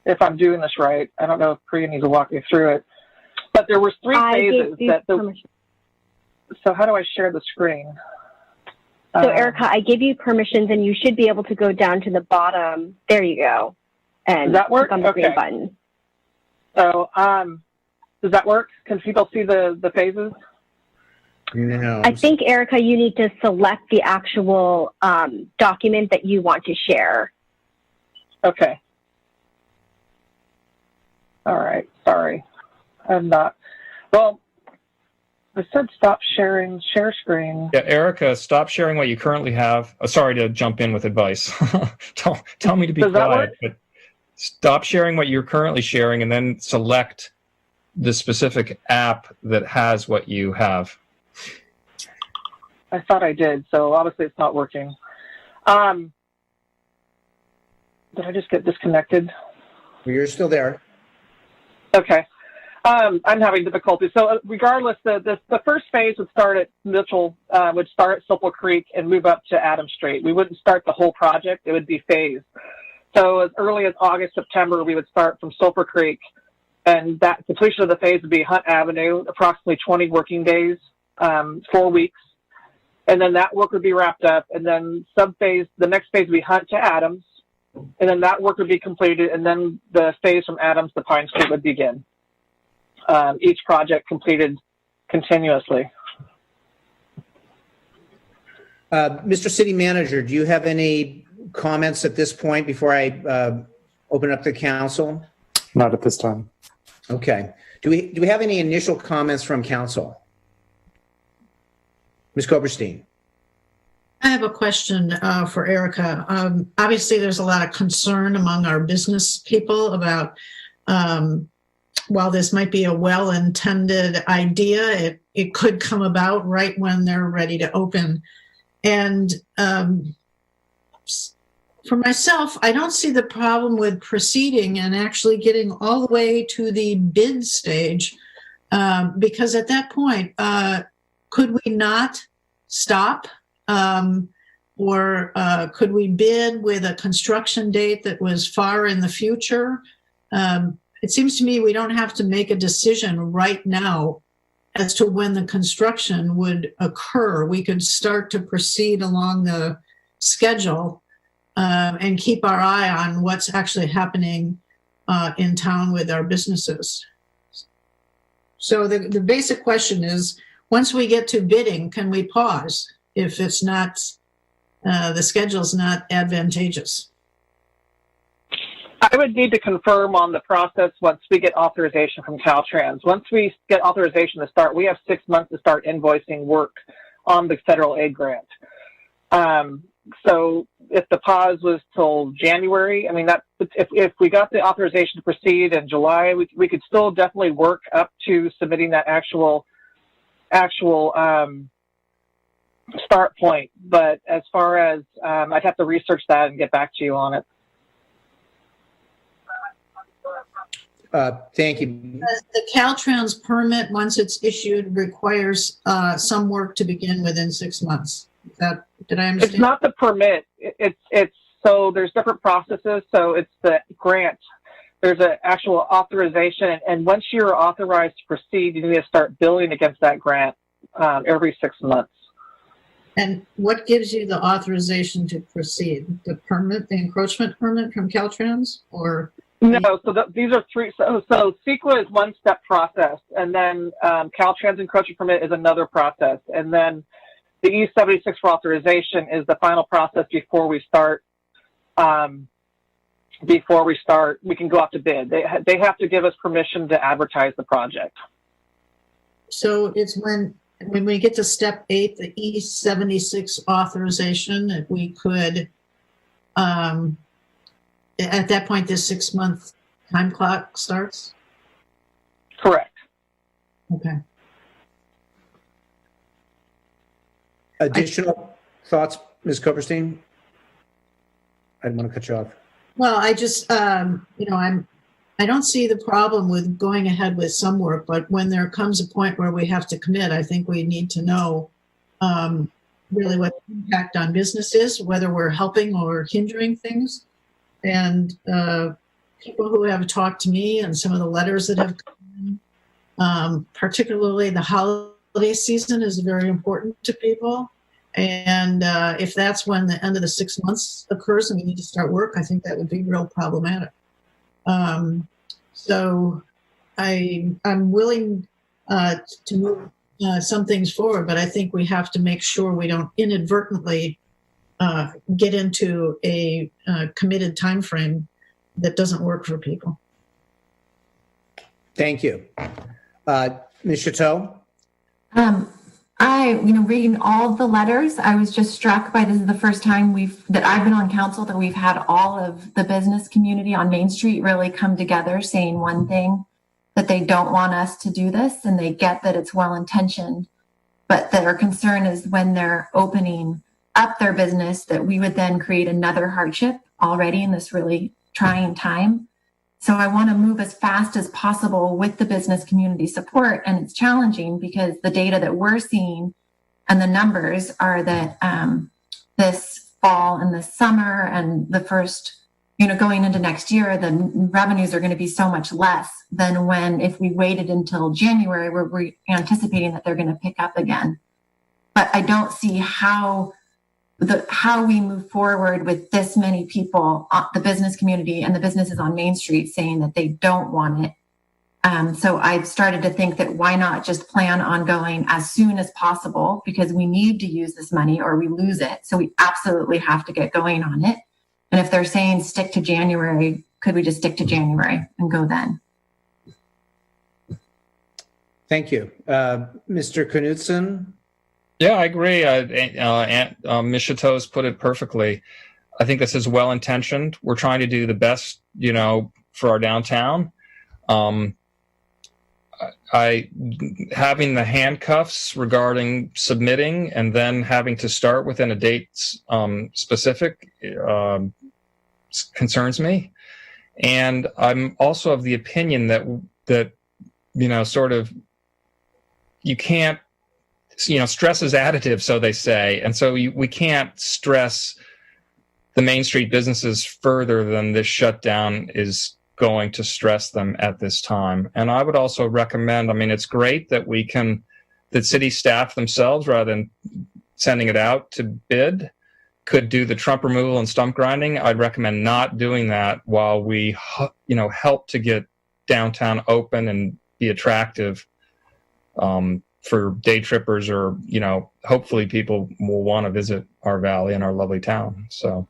If I'm doing this right, I don't know if Priya needs to walk me through it. But there was 3 phases that so how do I share the screen? So Erica, I gave you permissions and you should be able to go down to the bottom. There you go. And does that work? click on the green Okay. button. So does that work? Can people see the phases? No. I think, Erica, you need to select the actual document that you want to share. Okay. All right. Sorry. I'm not. Well, I said stop sharing, share screen. Yeah, Erica, stop sharing what you currently have. Sorry to jump in with advice. tell me to be Does that quiet, work? but stop sharing what you're currently sharing and then select the specific app that has what you have. I thought I did, so obviously it's not working. Did I just get disconnected? You're still there. Okay. I'm having difficulty. So regardless, the first phase would start at Mitchell, would start at Silple Creek and move up to Adams Street. We wouldn't start the whole project. It would be phased. So as early as August, September, we would start from Silple Creek, and that completion of the phase would be Hunt Avenue, approximately 20 working days, 4 weeks. And then that work would be wrapped up, and then the next phase would be Hunt to Adams, and then that work would be completed, and then the phase from Adams to Pine Street would begin. Each project completed continuously. Mr. City Manager, do you have any comments at this point before I open up to council? Not at this time. Okay. Do we have any initial comments from council? Ms. Koberstein. I have a question for Erica. Obviously, there's a lot of concern among our business people about while this might be a well-intended idea, it could come about right when they're ready to open. And for myself, I don't see the problem with proceeding and actually getting all the way to the bid stage, because at that point, could we not stop? Or could we bid with a construction date that was far in the future? It seems to me we don't have to make a decision right now as to when the construction would occur. We could start to proceed along the schedule and keep our eye on what's actually happening in town with our businesses. So the basic question is, once we get to bidding, can we pause if it's not, the schedule's not advantageous? I would need to confirm on the process once we get authorization from Caltrans. Once we get authorization to start, we have 6 months to start invoicing work on the federal aid grant. So if the pause was till January, I mean, that if we got the authorization to proceed in July, we could still definitely work up to submitting that actual start point. But as far as I'd have to research that and get back to you on it. Thank you. The Caltrans permit, once it's issued, requires some work to begin within 6 months. Did I understand? It's not the permit. It's So there's different processes. So it's the grant. There's an actual authorization, and once you're authorized to proceed, you need to start billing against that grant every 6 months. And what gives you the authorization to proceed? The permit, the encroachment permit from Caltrans, or? No, so these are three. So CEQA is one-step process, and then Caltrans encroachment permit is another process, and then the E76 for authorization is the final process before we start. We can go out to bid. They have to give us permission to advertise the project. So it's when we get to step 8, the E76 authorization, if we could, at that point, this 6-month time clock starts? Correct. Okay. Additional thoughts, Ms. Koperstein? I didn't want to cut you off. Well, I just, I don't see the problem with going ahead with some work, but when there comes a point where we have to commit, I think we need to know really what the impact on business is, whether we're helping or hindering things. And people who have talked to me and some of the letters that have come in, particularly the holiday season is very important to people. And if that's when the end of the 6 months occurs and we need to start work, I think that would be real problematic. So I'm willing to move some things forward, but I think we have to make sure we don't inadvertently get into a committed time frame that doesn't work for people. Thank you. Ms. Chateau? Reading all of the letters, I was just struck by, this is the first time that I've been on council that we've had all of the business community on Main Street really come together saying one thing, that they don't want us to do this, and they get that it's well-intentioned, but their concern is when they're opening up their business, that we would then create another hardship already in this really trying time. So I want to move as fast as possible with the business community support. And it's challenging because the data that we're seeing and the numbers are that this fall and this summer and the first, going into next year, the revenues are going to be so much less than if we waited until January, where we're anticipating that they're going to pick up again. But I don't see how we move forward with this many people, the business community and the businesses on Main Street saying that they don't want it. So I've started to think that why not just plan on going as soon as possible, because we need to use this money or we lose it. So we absolutely have to get going on it. And if they're saying stick to January, could we just stick to January and go then? Thank you. Mr. Knudsen? Yeah, I agree. Ms. Chateau's put it perfectly. I think this is well-intentioned. We're trying to do the best, for our downtown. Having the handcuffs regarding submitting and then having to start within a date specific concerns me. And I'm also of the opinion that sort of you can't, stress is additive, so they say. And so we can't stress the Main Street businesses further than this shutdown is going to stress them at this time. And I would also recommend, it's great that that city staff themselves, rather than sending it out to bid, could do the trump removal and stump grinding. I'd recommend not doing that while we, help to get downtown open and be attractive for day trippers, or, hopefully people will want to visit our valley and our lovely town. So.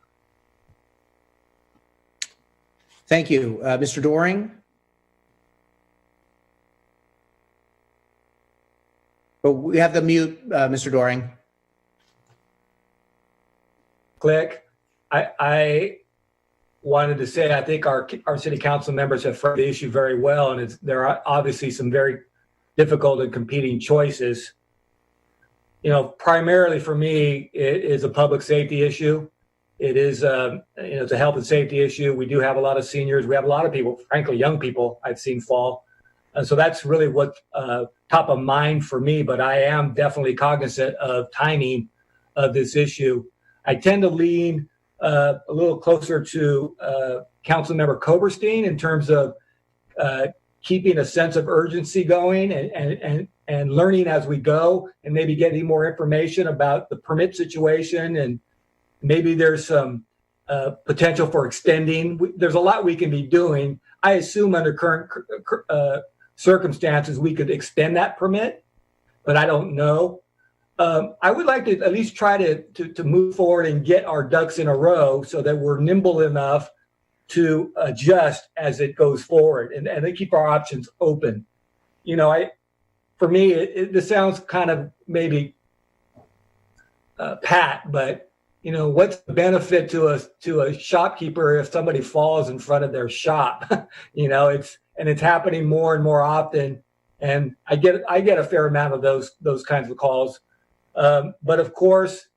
Thank you. Mr. Doring? Oh, we have the mute, Mr. Doring. Click. I wanted to say, I think our city council members have framed the issue very well, and there are obviously some very difficult and competing choices. Primarily for me, it is a public safety issue. It is, it's a health and safety issue. We do have a lot of seniors. We have a lot of people, frankly, young people I've seen fall. And so that's really what's top of mind for me, but I am definitely cognizant of timing of this issue. I tend to lean a little closer to Councilmember Koberstein in terms of keeping a sense of urgency going and learning as we go, and maybe getting more information about the permit situation, and maybe there's some potential for extending. There's a lot we can be doing. I assume under current circumstances we could extend that permit, but I don't know. I would like to at least try to move forward and get our ducks in a row so that we're nimble enough to adjust as it goes forward, and to keep our options open. You know, for me, this sounds kind of maybe pat, but you know, what's the benefit to a shopkeeper if somebody falls in front of their shop? You know, it's happening more and more often, and I get a fair amount of those kinds of calls. But of course,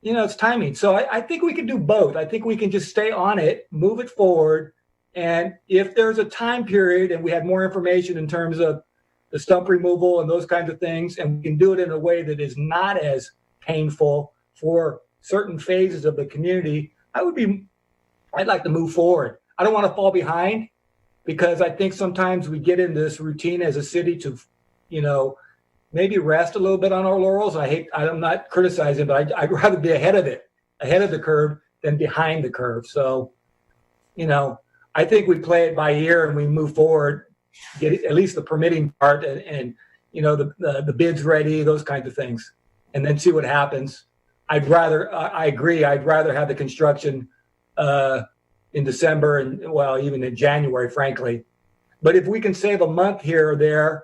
you know, it's timing. So I think we can do both. I think we can just stay on it, move it forward, and if there's a time period and we have more information in terms of the stump removal and those kinds of things, and we can do it in a way that is not as painful for certain phases of the community, I'd like to move forward. I don't want to fall behind, because I think sometimes we get into this routine as a city to, you know, maybe rest a little bit on our laurels. I'm not criticizing, but I'd rather be ahead of the curve than behind the curve. So, you know, I think we play it by ear and we move forward, get at least the permitting part and you know, the bids ready, those kinds of things, and then see what happens. I agree. I'd rather have the construction in December and, well, even in January, frankly. But if we can save a month here or there,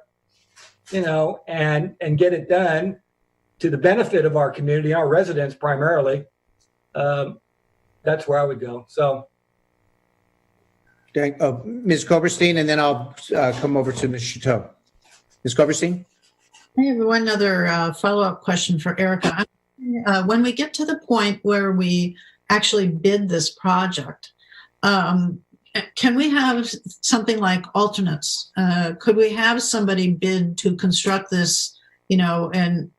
you know, and get it done to the benefit of our community, our residents primarily, that's where I would go. So. Okay, Ms. Koberstein, and then I'll come over to Ms. Chateau. Ms. Koberstein? I have one other follow-up question for Erica. When we get to the point where we actually bid this project, can we have something like alternates? Could we have somebody bid to construct this, you know, and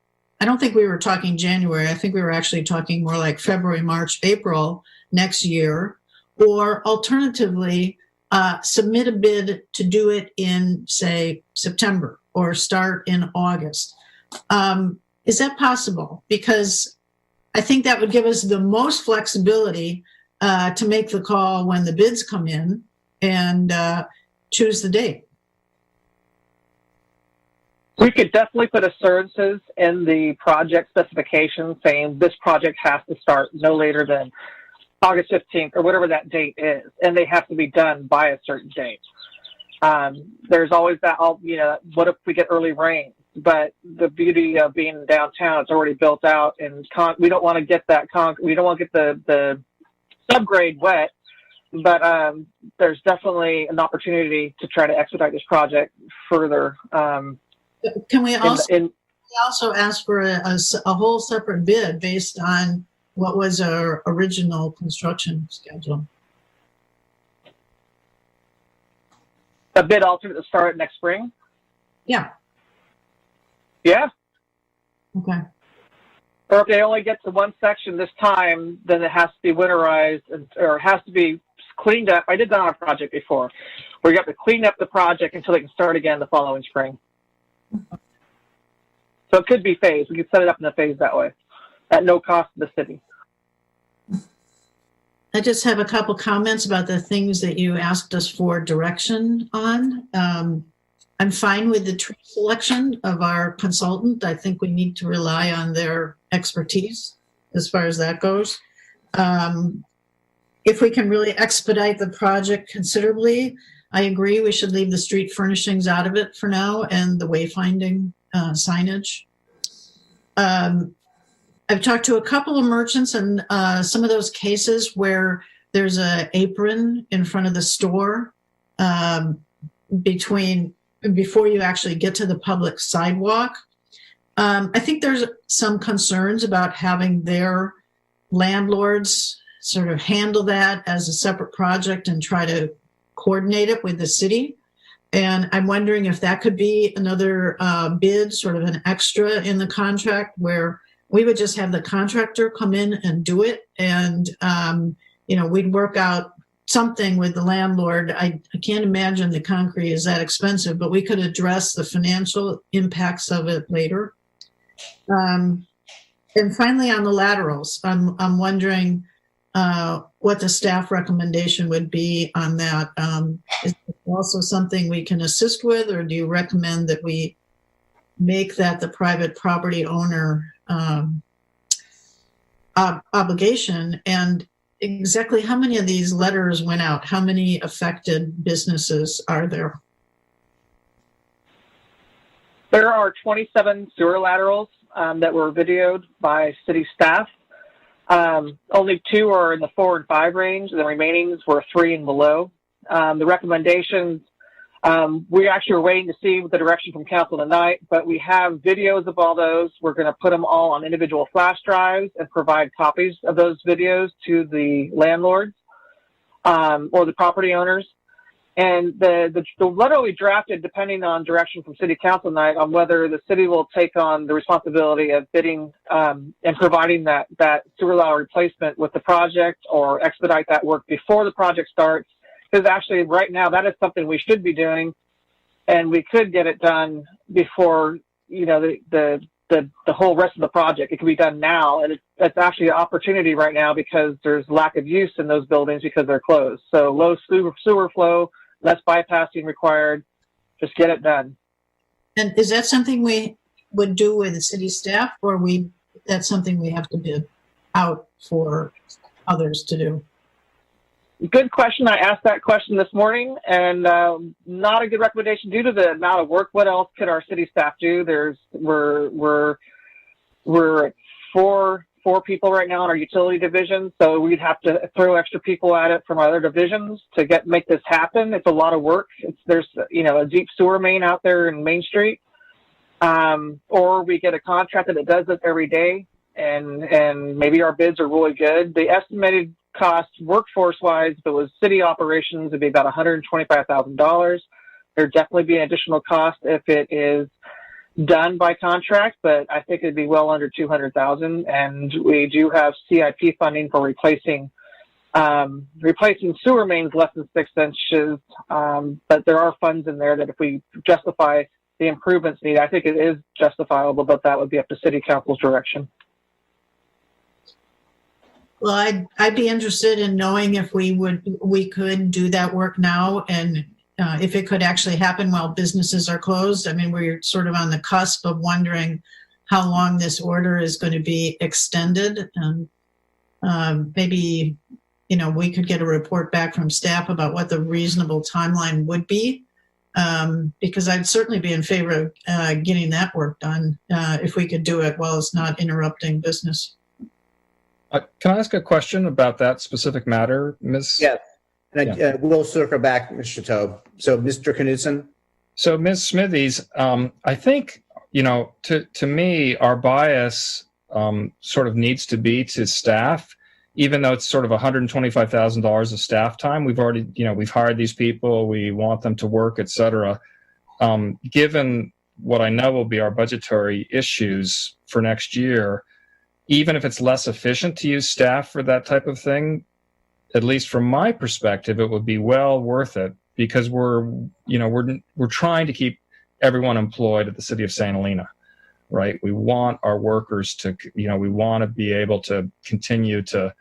I don't think we were talking January. I think we were actually talking more like February, March, April next year, or alternatively, submit a bid to do it in, say, September or start in August. Is that possible? Because I think that would give us the most flexibility to make the call when the bids come in and choose the date. We could definitely put assurances in the project specification saying this project has to start no later than August 15th or whatever that date is, and they have to be done by a certain date. There's always that, you know, what if we get early rain? But the beauty of being downtown, it's already built out, and we don't want to get that we don't want to get the subgrade wet, but there's definitely an opportunity to try to expedite this project further. Can we also ask for a whole separate bid based on what was our original construction schedule? A bid alternate to start next spring? Yeah. Yeah. Okay. Or if they only get to one section this time, then it has to be winterized or it has to be cleaned up. I did that on a project before, where you have to clean up the project until they can start again the following spring. So it could be phased. We could set it up in a phase that way, at no cost to the city. I just have a couple comments about the things that you asked us for direction on. I'm fine with the tree selection of our consultant. I think we need to rely on their expertise as far as that goes. If we can really expedite the project considerably, I agree we should leave the street furnishings out of it for now and the wayfinding signage. I've talked to a couple of merchants, and some of those cases where there's an apron in front of the store before you actually get to the public sidewalk. I think there's some concerns about having their landlords sort of handle that as a separate project and try to coordinate it with the city. And I'm wondering if that could be another bid, sort of an extra in the contract where we would just have the contractor come in and do it. And, we'd work out something with the landlord. I can't imagine the concrete is that expensive, but we could address the financial impacts of it later. And finally, on the laterals, I'm wondering what the staff recommendation would be on that. Is it also something we can assist with, or do you recommend that we make that the private property owner obligation? And exactly how many of these letters went out? How many affected businesses are there? There are 27 sewer laterals that were videoed by city staff. Only 2 are in the 4 and 5 range. The remaining were 3 and below. The recommendations, we actually were waiting to see the direction from council tonight, but we have videos of all those. We're going to put them all on individual flash drives and provide copies of those videos to the landlords or the property owners. And the letter we drafted, depending on direction from city council tonight, on whether the city will take on the responsibility of bidding and providing that sewer lateral replacement with the project, or expedite that work before the project starts. Because actually, right now, that is something we should be doing, and we could get it done before the whole rest of the project. It can be done now, and it's actually an opportunity right now because there's lack of use in those buildings because they're closed. So low sewer flow, less bypassing required. Just get it done. And is that something we would do with the city staff, or that's something we have to bid out for others to do? Good question. I asked that question this morning, and not a good recommendation due to the amount of work. What else could our city staff do? We're at four people right now in our utility division, so we'd have to throw extra people at it from other divisions to make this happen. It's a lot of work. There's a deep sewer main out there in Main Street, or we get a contractor that does this every day, and maybe our bids are really good. The estimated cost workforce-wise, if it was city operations, it'd be about $125,000. There'd definitely be an additional cost if it is done by contract, but I think it'd be well under $200,000. And we do have CIP funding for replacing sewer mains less than 6 inches. But there are funds in there that if we justify the improvements needed, I think it is justifiable, but that would be up to city council's direction. Well, I'd be interested in knowing if we could do that work now, and if it could actually happen while businesses are closed. I mean, we're sort of on the cusp of wondering how long this order is going to be extended, and maybe we could get a report back from staff about what the reasonable timeline would be, because I'd certainly be in favor of getting that work done if we could do it while it's not interrupting business. Can I ask a question about that specific matter, Ms.? Yes. And we'll circle back, Mr. Tobe. So, Mr. Knudsen? So, Ms. Smithies, I think, to me, our bias sort of needs to be to staff, even though it's sort of $125,000 of staff time. We've already, we've hired these people, we want them to work, et cetera. Given what I know will be our budgetary issues for next year, even if it's less efficient to use staff for that type of thing, at least from my perspective, it would be well worth it, because we're trying to keep everyone employed at the city of St. Helena, right? We want our workers to, we want to be able to continue to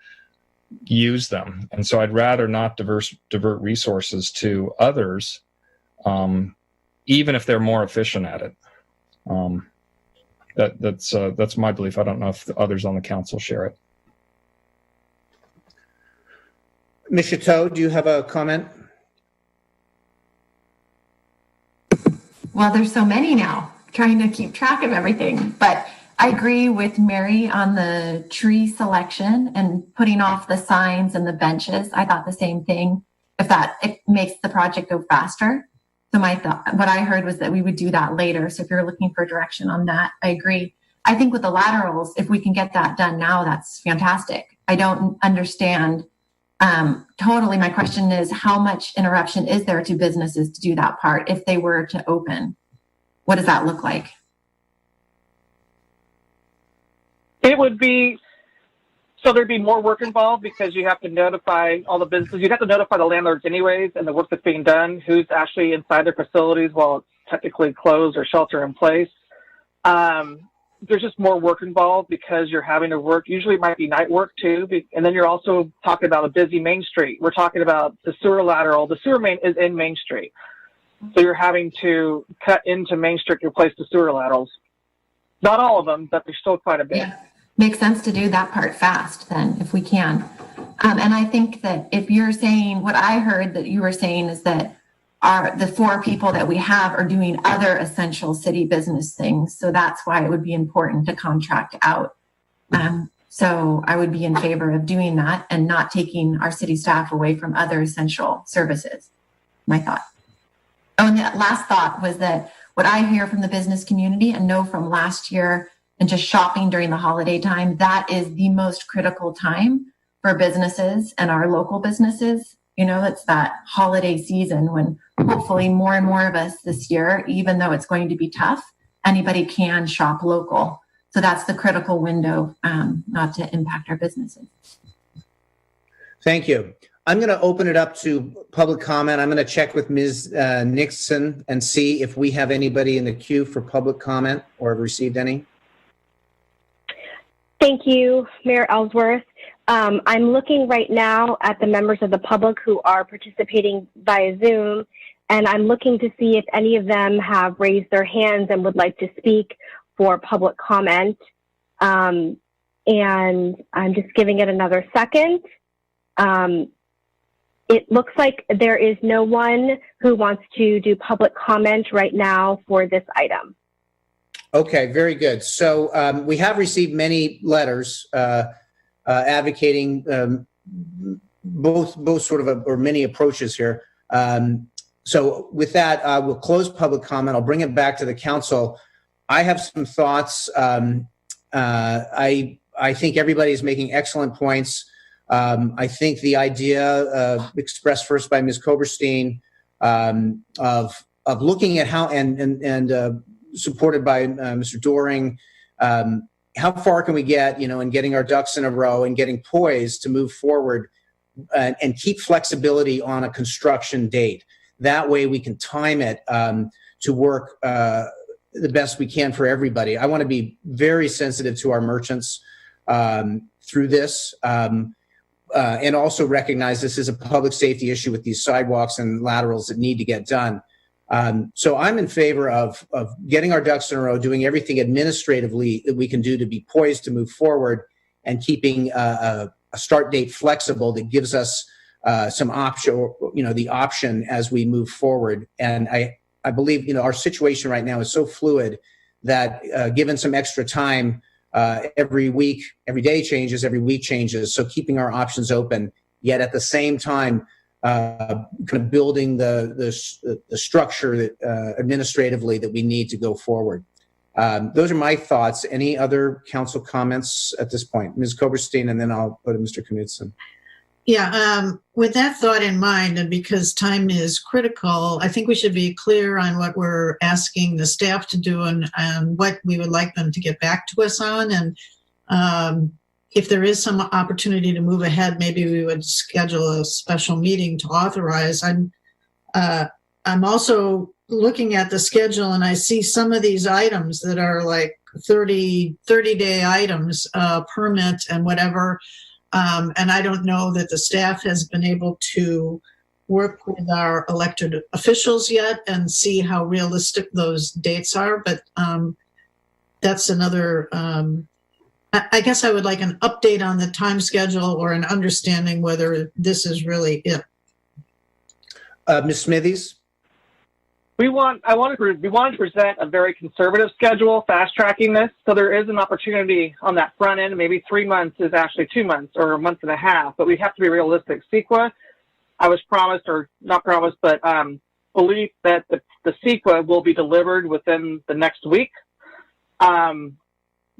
use them. And so I'd rather not divert resources to others, even if they're more efficient at it. That's my belief. I don't know if the others on the council share it. Ms. Chateau, do you have a comment? Well, there's so many now, trying to keep track of everything. But I agree with Mary on the tree selection and putting off the signs and the benches. I thought the same thing. It makes the project go faster. So what I heard was that we would do that later. So if you're looking for direction on that, I agree. I think with the laterals, if we can get that done now, that's fantastic. I don't understand totally. My question is, how much interruption is there to businesses to do that part if they were to open? What does that look like? It would be, so there'd be more work involved because you have to notify all the businesses. You'd have to notify the landlords anyways and the work that's being done, who's actually inside their facilities while it's technically closed or shelter in place. There's just more work involved because you're having to work. Usually it might be night work too. And then you're also talking about a busy Main Street. We're talking about the sewer lateral. The sewer main is in Main Street. So you're having to cut into Main Street to replace the sewer laterals. Not all of them, but there's still quite a bit. Yeah, makes sense to do that part fast then, if we can. And I think that if you're saying, what I heard that you were saying is that the 4 people that we have are doing other essential city business things. So that's why it would be important to contract out. So I would be in favor of doing that and not taking our city staff away from other essential services. My thought. Oh, and the last thought was that what I hear from the business community and know from last year and just shopping during the holiday time, that is the most critical time for businesses and our local businesses. You know, it's that holiday season when hopefully more and more of us this year, even though it's going to be tough, anybody can shop local. So that's the critical window, not to impact our businesses. Thank you. I'm going to open it up to public comment. I'm going to check with Ms. Nixon and see if we have anybody in the queue for public comment or have received any. Thank you, Mayor Ellsworth. I'm looking right now at the members of the public who are participating via Zoom, and I'm looking to see if any of them have raised their hands and would like to speak for public comment. And I'm just giving it another second. It looks like there is no one who wants to do public comment right now for this item. Okay, very good. So we have received many letters advocating both sort of or many approaches here. So with that, we'll close public comment. I'll bring it back to the council. I have some thoughts. I think everybody's making excellent points. I think the idea expressed first by Ms. Koberstein of looking at how and supported by Mr. Doring, how far can we get, in getting our ducks in a row and getting poised to move forward and keep flexibility on a construction date. That way we can time it to work the best we can for everybody. I want to be very sensitive to our merchants through this. And also recognize this is a public safety issue with these sidewalks and laterals that need to get done. So I'm in favor of getting our ducks in a row, doing everything administratively that we can do to be poised to move forward and keeping a start date flexible that gives us some option, the option as we move forward. And I believe, our situation right now is so fluid that given some extra time, every week, every day changes, every week changes. So keeping our options open, yet at the same time, kind of building the structure that administratively that we need to go forward. Those are my thoughts. Any other council comments at this point? Ms. Koberstein, and then I'll go to Mr. Knudsen. Yeah, with that thought in mind, and because time is critical, I think we should be clear on what we're asking the staff to do and what we would like them to get back to us on. And if there is some opportunity to move ahead, maybe we would schedule a special meeting to authorize. I'm also looking at the schedule, and I see some of these items that are like 30-day items, permit and whatever. And I don't know that the staff has been able to work with our elected officials yet and see how realistic those dates are. But that's another, I guess I would like an update on the time schedule or an understanding whether this is really it. Ms. Smithies? We want to present a very conservative schedule, fast tracking this. So there is an opportunity on that front end. Maybe 3 months is actually 2 months or a month and a half, but we have to be realistic. CEQA, I was promised, or not promised, but believe that the CEQA will be delivered within the next week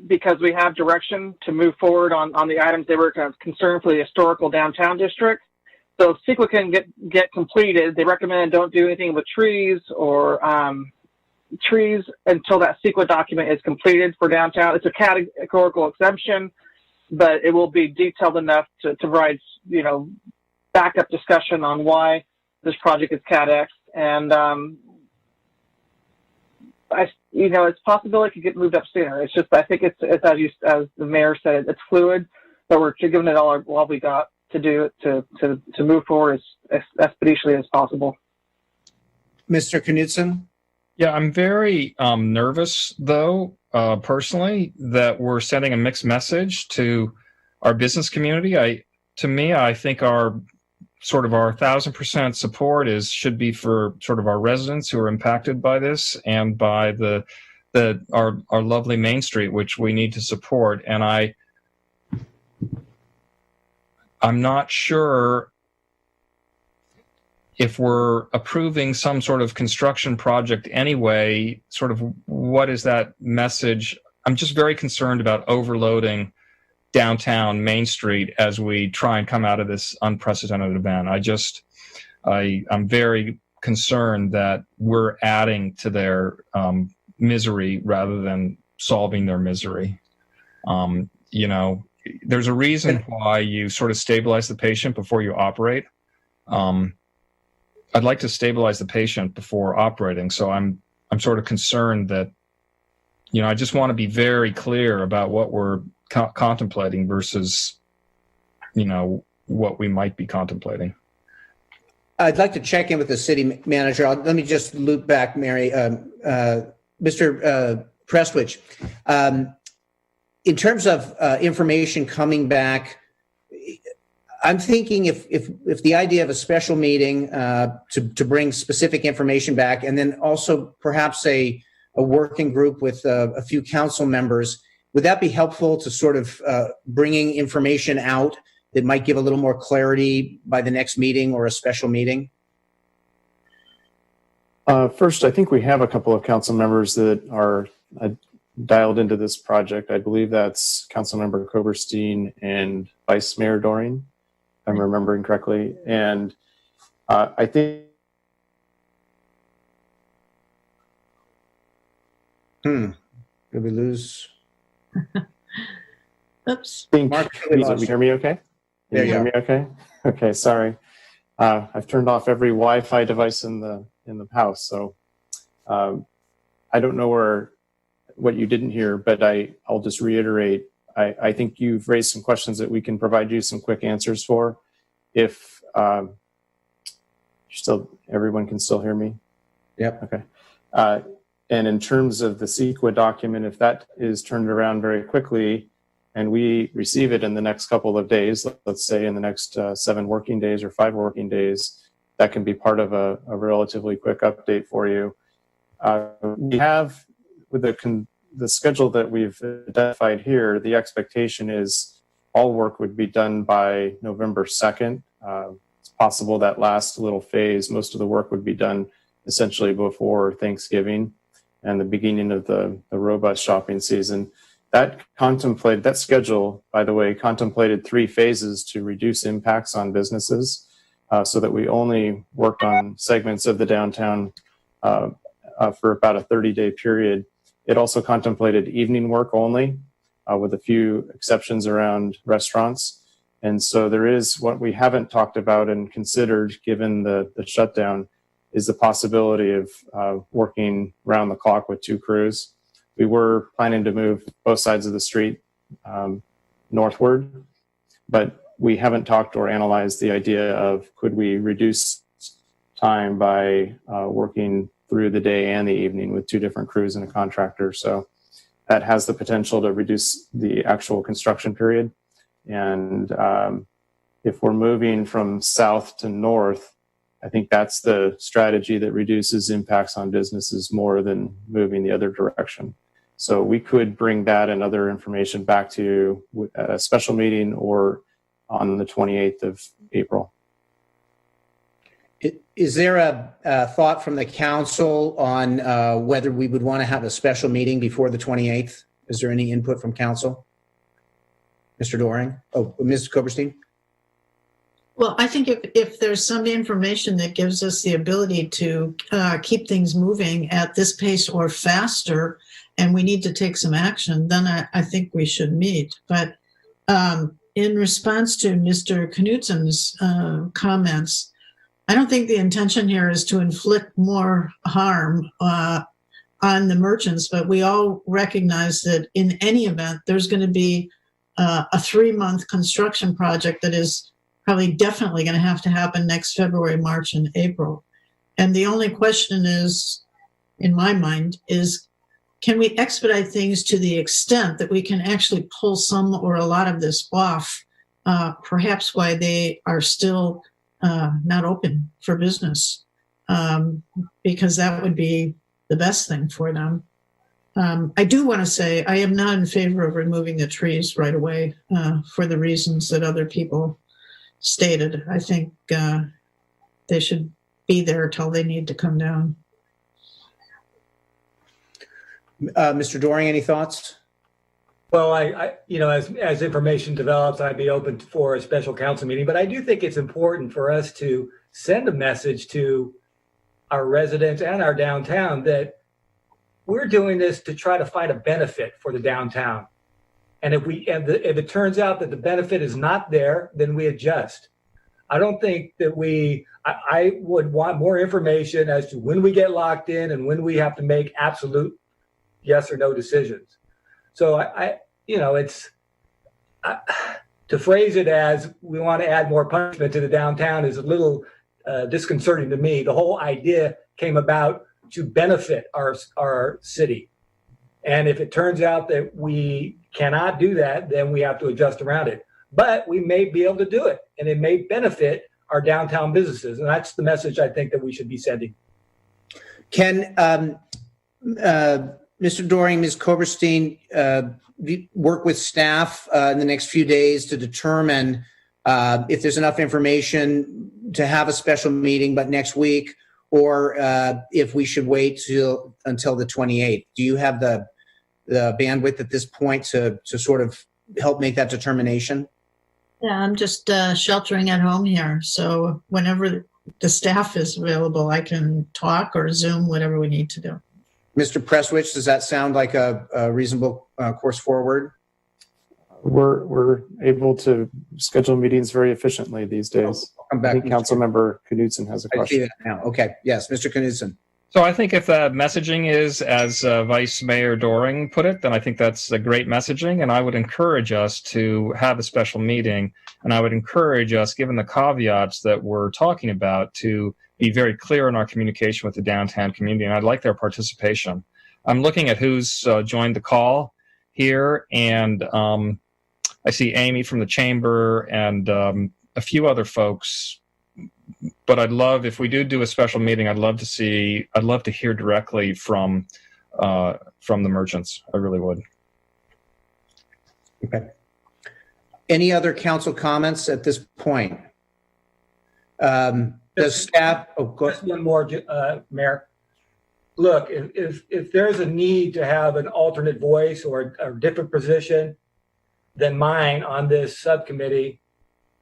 because we have direction to move forward on the items they were kind of concerned for the historical downtown district. So if CEQA can get completed, they recommend don't do anything with trees or trees until that CEQA document is completed for downtown. It's a categorical exemption, but it will be detailed enough to provide, backup discussion on why this project is CADX. And, it's possible it could get moved up sooner. It's just, I think it's as the mayor said, it's fluid, but we're giving it all we got to do it to move forward as expeditiously as possible. Mr. Knudsen? Yeah, I'm very nervous, though, personally, that we're sending a mixed message to our business community. I think our 1,000% support should be for sort of our residents who are impacted by this and by our lovely Main Street, which we need to support. And I'm not sure if we're approving some sort of construction project anyway, sort of what is that message? I'm just very concerned about overloading downtown Main Street as we try and come out of this unprecedented event. I'm very concerned that we're adding to their misery rather than solving their misery. There's a reason why you sort of stabilize the patient before you operate. I'd like to stabilize the patient before operating, so I'm sort of concerned that, I just want to be very clear about what we're contemplating versus, what we might be contemplating. I'd like to check in with the city manager. Let me just loop back, Mary. Mr. Prestwich, in terms of information coming back, I'm thinking if the idea of a special meeting to bring specific information back, and then also perhaps a working group with a few council members, would that be helpful to sort of bringing information out that might give a little more clarity by the next meeting or a special meeting? First, I think we have a couple of council members that are dialed into this project. I believe that's Councilmember Koberstein and Vice Mayor Doring, if I'm remembering correctly. And I think... Did we lose? Oops. Mark, you hear me okay? There you hear are. me okay? Okay, sorry. I've turned off every Wi-Fi device in the house, so I don't know what you didn't hear, but I'll just reiterate. I think you've raised some questions that we can provide you some quick answers for. If everyone can still hear me? Yep. Okay. And in terms of the CEQA document, if that is turned around very quickly and we receive it in the next couple of days, let's say in the next 7 working days or 5 working days, that can be part of a relatively quick update for you. We have, with the schedule that we've identified here, the expectation is all work would be done by November 2nd. It's possible that last little phase, most of the work would be done essentially before Thanksgiving and the beginning of the robust shopping season. That schedule, by the way, contemplated 3 phases to reduce impacts on businesses, so that we only worked on segments of the downtown for about a 30-day period. It also contemplated evening work only, with a few exceptions around restaurants. And so there is what we haven't talked about and considered, given the shutdown, is the possibility of working round the clock with 2 crews. We were planning to move both sides of the street northward, but we haven't talked or analyzed the idea of could we reduce time by working through the day and the evening with 2 different crews and a contractor. So that has the potential to reduce the actual construction period. And if we're moving from south to north, I think that's the strategy that reduces impacts on businesses more than moving the other direction. So we could bring that and other information back to you at a special meeting or on the 28th of April. Is there a thought from the council on whether we would want to have a special meeting before the 28th? Is there any input from council? Mr. Doring? Oh, Ms. Koberstein? Well, I think if there's some information that gives us the ability to keep things moving at this pace or faster, and we need to take some action, then I think we should meet. But in response to Mr. Knutsen's comments, I don't think the intention here is to inflict more harm on the merchants, but we all recognize that in any event, there's going to be a 3-month construction project that is probably definitely going to happen next February, March, and April. And the only question is, in my mind, is can we expedite things to the extent that we can actually pull some or a lot of this off, perhaps why they are still not open for business, because that would be the best thing for them. I do want to say I am not in favor of removing the trees right away for the reasons that other people stated. I think they should be there till they need to come down. Mr. Doring, any thoughts? Well, I as information develops, I'd be open for a special council meeting, but I do think it's important for us to send a message to our residents and our downtown that we're doing this to try to find a benefit for the downtown. And if it turns out that the benefit is not there, then we adjust. I don't think that I would want more information as to when we get locked in and when we have to make absolute yes or no decisions. So to phrase it as we want to add more punishment to the downtown is a little disconcerting to me. The whole idea came about to benefit our city. And if it turns out that we cannot do that, then we have to adjust around it. But we may be able to do it, and it may benefit our downtown businesses. And that's the message I think that we should be sending. Can Mr. Doring, Ms. Koberstein, work with staff in the next few days to determine if there's enough information to have a special meeting, but next week, or if we should wait until the 28th? Do you have the bandwidth at this point to sort of help make that determination? Yeah, I'm just sheltering at home here. So whenever the staff is available, I can talk or Zoom, whatever we need to do. Mr. Presswich, does that sound like a reasonable course forward? We're able to schedule meetings very efficiently these days. I'll come back. I think Councilmember Knudsen has a I see question. that now. Okay. Yes, Mr. Knudsen. So I think if the messaging is, as Vice Mayor Doring put it, then I think that's a great messaging. And I would encourage us to have a special meeting. And I would encourage us, given the caveats that we're talking about, to be very clear in our communication with the downtown community. And I'd like their participation. I'm looking at who's joined the call here. And I see Amy from the chamber and a few other folks. But I'd love, if we do a special meeting, I'd love to hear directly from the merchants. I really would. Okay. Any other council comments at this point? Does staff? Oh, go ahead. Just one more, Mayor. Look, if there's a need to have an alternate voice or a different position than mine on this subcommittee,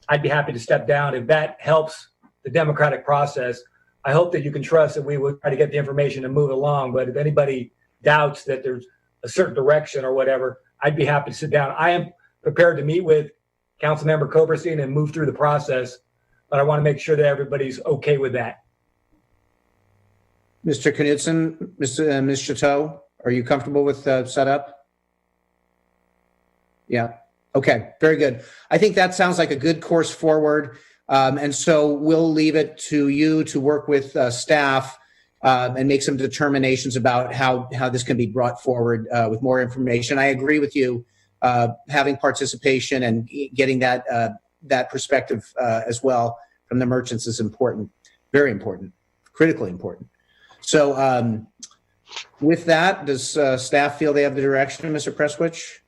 I'd be happy to step down if that helps the democratic process. I hope that you can trust that we would try to get the information and move along. But if anybody doubts that there's a certain direction or whatever, I'd be happy to sit down. I am prepared to meet with Councilmember Koberstein and move through the process, but I want to make sure that everybody's okay with that. Mr. Knudsen, Ms. Chateau, are you comfortable with the setup? Yeah. Okay. Very good. I think that sounds like a good course forward. And so we'll leave it to you to work with staff and make some determinations about how this can be brought forward with more information. I agree with you. Having participation and getting that perspective as well from the merchants is important, very important, critically important. So with that, does staff feel they have the direction, Mr. Presswich?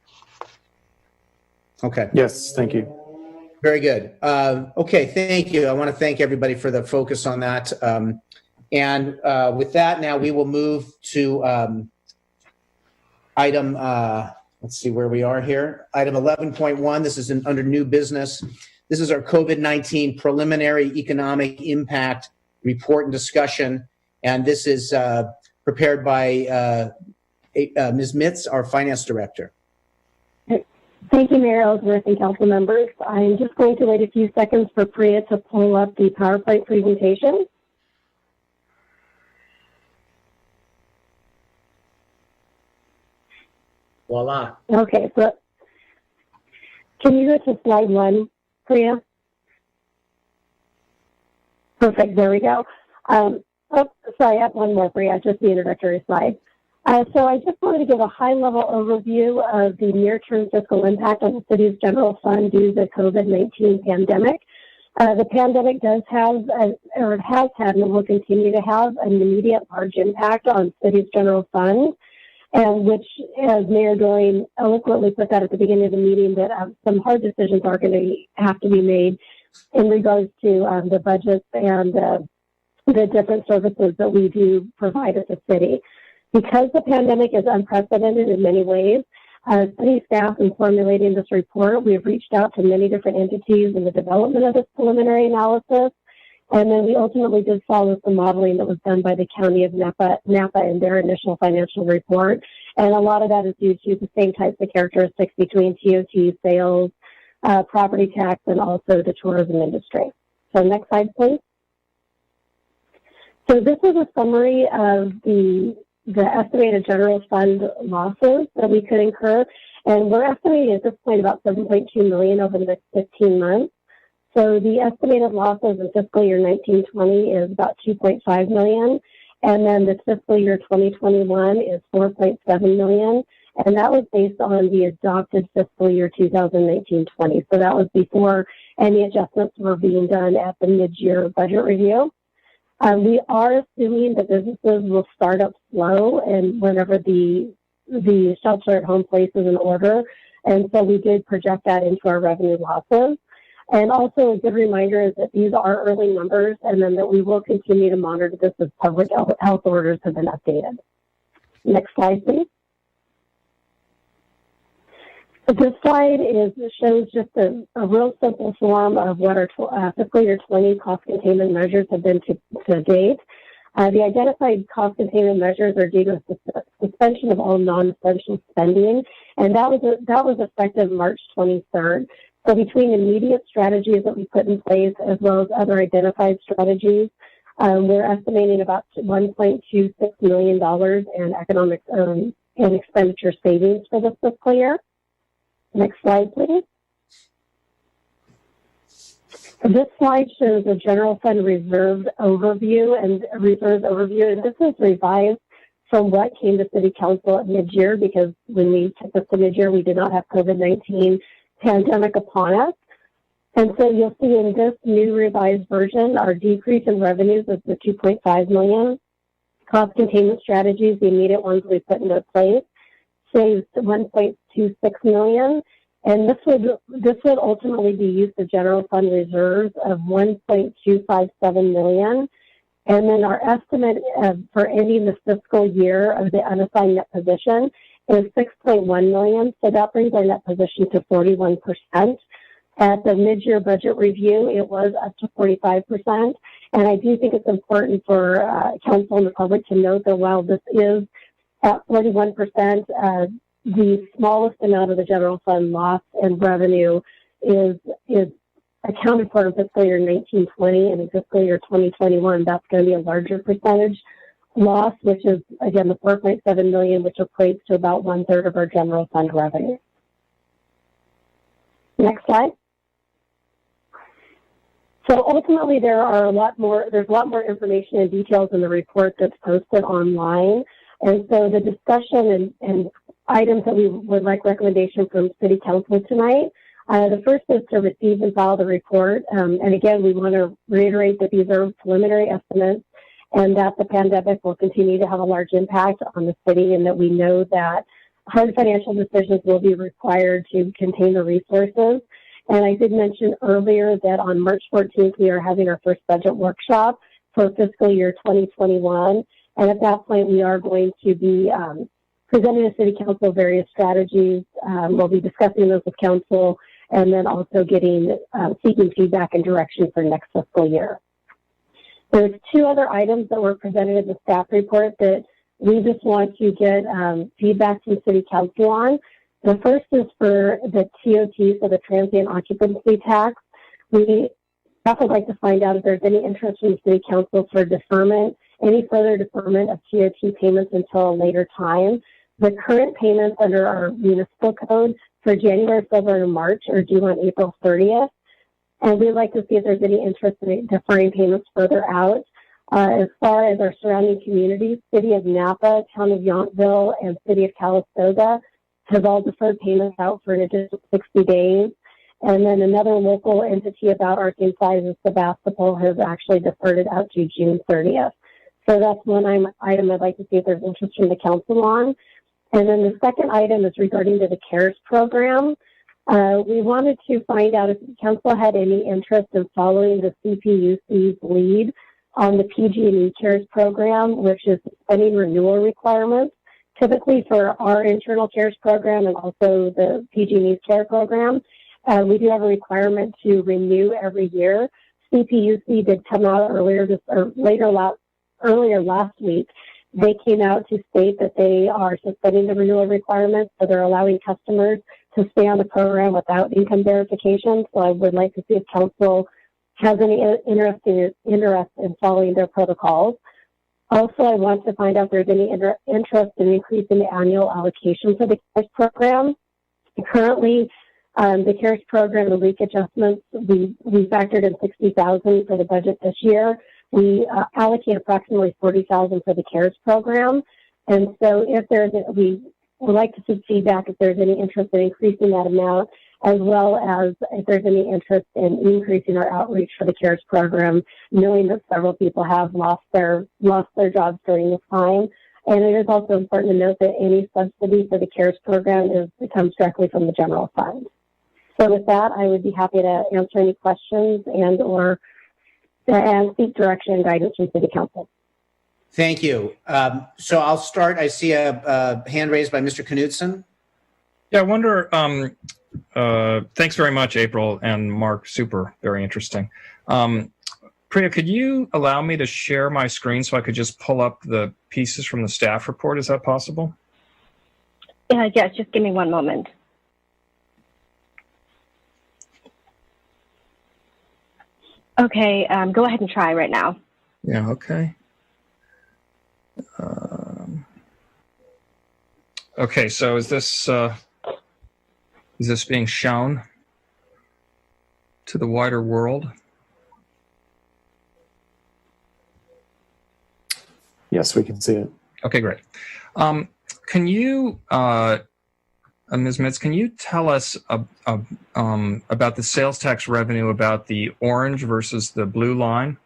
Okay. Yes, thank you. Very good. Okay, thank you. I want to thank everybody for the focus on that. And with that, now we will move to item, let's see where we are here. Item 11.1, this is under new business. This is our COVID-19 preliminary economic impact report and discussion. And this is prepared by Ms. Mitz, our finance director. Thank you, Mayor Ellsworth and council members. I'm just going to wait a few seconds for Priya to pull up the PowerPoint presentation. Voila. Okay, so can you go to slide 1, Priya? Perfect, there we go. Sorry, I have one more, Priya, just the introductory slide. So I just wanted to give a high-level overview of the near-term fiscal impact on the city's general fund due to the COVID-19 pandemic. The pandemic does have, or it has had, and will continue to have, an immediate large impact on the city's general fund, and which, as Mayor Doreen eloquently put that at the beginning of the meeting, that some hard decisions are going to have to be made in regards to the budgets and the different services that we do provide as a city. Because the pandemic is unprecedented in many ways, city staff in formulating this report, we have reached out to many different entities in the development of this preliminary analysis. And then we ultimately did follow some modeling that was done by the County of Napa in their initial financial report. And a lot of that is due to the same types of characteristics between TOT, sales, property tax, and also the tourism industry. So next slide, please. So this is a summary of the estimated general fund losses that we could incur. And we're estimating at this point about $7.2 million over the next 15 months. So the estimated losses in fiscal year 1920 is about $2.5 million. And then the fiscal year 2021 is $4.7 million. And that was based on the adopted fiscal year 2019-20. So that was before any adjustments were being done at the mid-year budget review. We are assuming that businesses will start up slow and whenever the shelter at home place is in order. And so we did project that into our revenue losses. And also a good reminder is that these are early numbers and then that we will continue to monitor this as public health orders have been updated. Next slide, please. So this slide shows just a real simple form of what our fiscal year 20 cost containment measures have been to date. The identified cost containment measures are due to suspension of all non-essential spending, and that was effective March 23rd. So between immediate strategies that we put in place as well as other identified strategies, we're estimating about $1.26 million in economic and expenditure savings for this fiscal year. Next slide, please. This slide shows a general fund reserve overview, and this is revised from what came to City Council at mid-year, because when we took this to mid-year, we did not have COVID-19 pandemic upon us. And so you'll see in this new revised version, our decrease in revenues is the $2.5 million. Cost containment strategies, the immediate ones we put into place, saves $1.26 million. And this would ultimately be used to general fund reserves of $1.257 million. And then our estimate for ending the fiscal year of the unassigned net position is $6.1 million. So that brings our net position to 41%. At the mid-year budget review, it was up to 45%. And I do think it's important for council and the public to note that while this is at 41%, the smallest amount of the general fund loss and revenue is accounted for in fiscal year 1920, and in fiscal year 2021, that's going to be a larger percentage loss, which is, again, the $4.7 million, which equates to about 1/3 of our general fund revenue. Next slide. So ultimately, there's a lot more information and details in the report that's posted online. And so the discussion and items that we would like recommendation from City Council tonight. The first is to receive and file the report. And again, we want to reiterate that these are preliminary estimates and that the pandemic will continue to have a large impact on the city, and that we know that hard financial decisions will be required to contain the resources. And I did mention earlier that on March 14th, we are having our first budget workshop for fiscal year 2021. And at that point, we are going to be presenting to City Council various strategies. We'll be discussing those with Council and then also seeking feedback and direction for next fiscal year. There's two other items that were presented in the staff report that we just want to get feedback from City Council on. The first is for the TOT, so the transient occupancy tax. We also like to find out if there's any interest from the City Council for deferment, any further deferment of TOT payments until a later time. The current payments under our municipal code for January, February, and March are due on April 30th. And we'd like to see if there's any interest in deferring payments further out. As far as our surrounding communities, City of Napa, Town of Yountville, and City of Calistoga have all deferred payments out for an additional 60 days. And then another local entity about our same size as Sebastopol has actually deferred it out to June 30th. So that's one item I'd like to see if there's interest from the council on. And then the second item is regarding to the CARES program. We wanted to find out if the council had any interest in following the CPUC's lead on the PG&E CARES program, which is spending renewal requirements. Typically for our internal CARES program and also the PG&E's CARES program, we do have a requirement to renew every year. CPUC did come out earlier last week. They came out to state that they are suspending the renewal requirements, so they're allowing customers to stay on the program without income verification. So I would like to see if council has any interest in following their protocols. Also, I want to find out if there's any interest in increasing the annual allocation for the CARES program. Currently, the CARES program, the leak adjustments, we factored in $60,000 for the budget this year. We allocate approximately $40,000 for the CARES program. And so we would like to see feedback if there's any interest in increasing that amount, as well as if there's any interest in increasing our outreach for the CARES program, knowing that several people have lost their jobs during this time. And it is also important to note that any subsidy for the CARES program comes directly from the general fund. So with that, I would be happy to answer any questions and seek direction and guidance from City Council. Thank you. So I'll start. I see a hand raised by Mr. Knudsen. Yeah, I wonder, thanks very much, April and Mark. Super, very interesting. Priya, could you allow me to share my screen so I could just pull up the pieces from the staff report? Is that possible? Yes, just give me one moment. Okay, go ahead and try right now. Yeah, okay. Okay, so is this being shown to the wider world? Yes, we can see it. Okay, great. Can you, Ms. Mitz, can you tell us about the sales tax revenue, about the orange versus the blue line?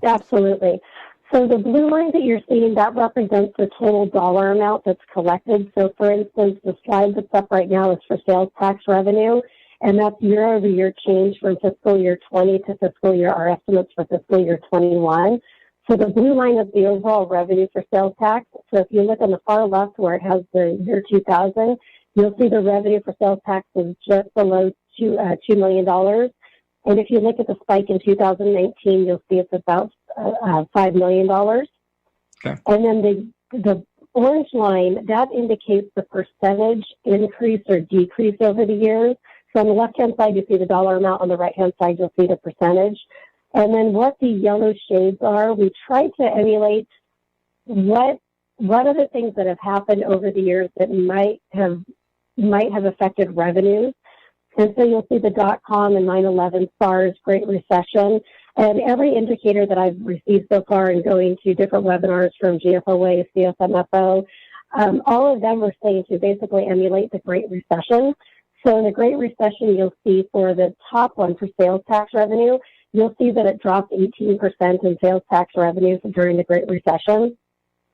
Absolutely. So the blue line that you're seeing, that represents the total dollar amount that's collected. So for instance, the slide that's up right now is for sales tax revenue, and that's year-over-year change from fiscal year 20 to fiscal year, our estimates for fiscal year 21. So the blue line is the overall revenue for sales tax. So if you look on the far left where it has the year 2000, you'll see the revenue for sales tax is just below $2 million. And if you look at the spike in 2019, you'll see it's about $5 million. Okay. And then the orange line, that indicates the percentage increase or decrease over the years. So on the left-hand side, you see the dollar amount. On the right-hand side, you'll see the percentage. And then what the yellow shades are, we try to emulate what are the things that have happened over the years that might have affected revenues. And so you'll see the .com and 9/11, SARS, Great Recession, and every indicator that I've received so far in going to different webinars from GFOA, CSMFO, all of them were saying to basically emulate the Great Recession. So in the Great Recession, you'll see for the top one for sales tax revenue, you'll see that it dropped 18% in sales tax revenue during the Great Recession.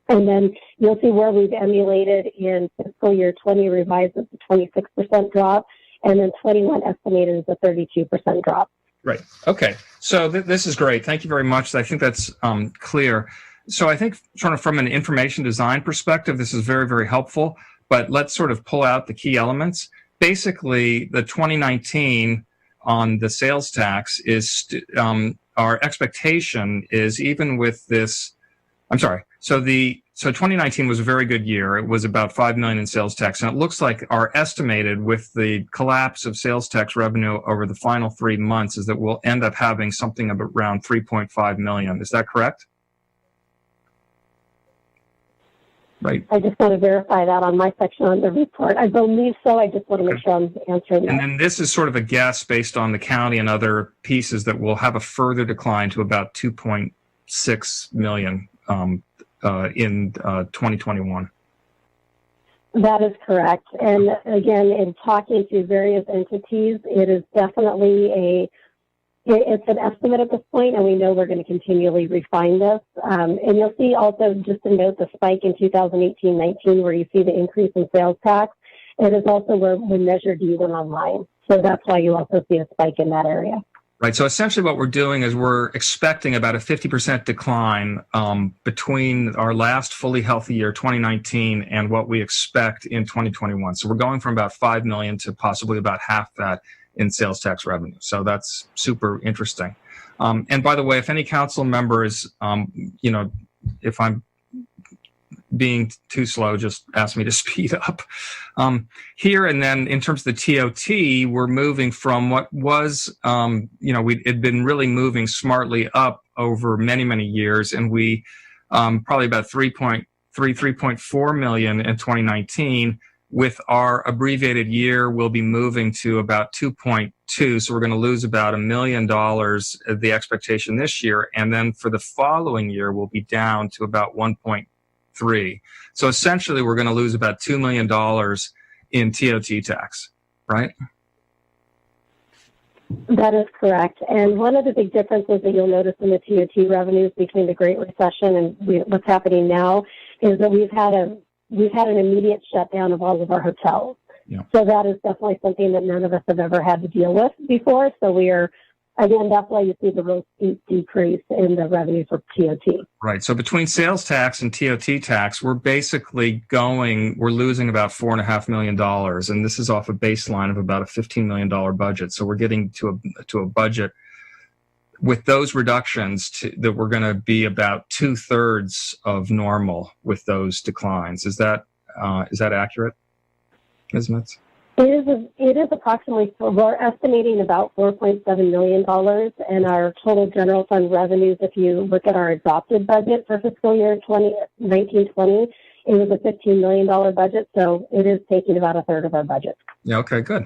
And then you'll see where we've emulated in fiscal year 20 revised as a 26% drop, and then 21 estimated as a 32% drop. Right. Okay. So this is great. Thank you very much. I think that's clear. So I think sort of from an information design perspective, this is very, very helpful, but let's sort of pull out the key elements. basically the 2019 on the sales tax is our expectation is even with this. I'm sorry. So 2019 was a very good year. It was about $5 million in sales tax, and it looks like our estimated with the collapse of sales tax revenue over the final 3 months is that we'll end up having something of around 3.5 million. Is that correct? Right. I just want to verify that on my section on the report. I believe so. I just want to make sure I'm answering that. And then this is sort of a guess based on the county and other pieces that will have a further decline to about 2.6 million in 2021. That is correct. And again, in talking to various entities, it is definitely it's an estimate at this point, and we know we're going to continually refine this. And you'll see also, just to note, the spike in 2018-19, where you see the increase in sales tax. It is also where we measured even online. So that's why you also see a spike in that area. Right. So essentially what we're doing is we're expecting about a 50% decline between our last fully healthy year, 2019, and what we expect in 2021. So we're going from about 5 million to possibly about half that in sales tax revenue. So that's super interesting. And by the way, if any council members, if I'm being too slow, just ask me to speed up. Here and then in terms of the TOT, we're moving from what was, it'd been really moving smartly up over many, many years. And we probably about 3.4 million in 2019. With our abbreviated year, we'll be moving to about 2.2. So we're going to lose about $1 million, the expectation this year. And then for the following year, we'll be down to about 1.3. So essentially, we're going to lose about $2 million in TOT tax, right? That is correct. And one of the big differences that you'll notice in the TOT revenues between the Great Recession and what's happening now is that we've had an immediate shutdown of all of our hotels. Yeah. So that is definitely something that none of us have ever had to deal with before. So we are, again, that's why you see the real steep decrease in the revenue for TOT. Right. So between sales tax and TOT tax, we're basically we're losing about $4.5 million. And this is off a baseline of about a $15 million budget. So we're getting to a budget with those reductions that we're going to be about 2/3 of normal with those declines. Is that accurate, Ms. Metz? It is approximately, we're estimating about $4.7 million, and our total general fund revenues, if you look at our adopted budget for fiscal year 2019-20, it was a $15 million budget, so it is taking about 1/3 of our budget. Yeah, okay, good.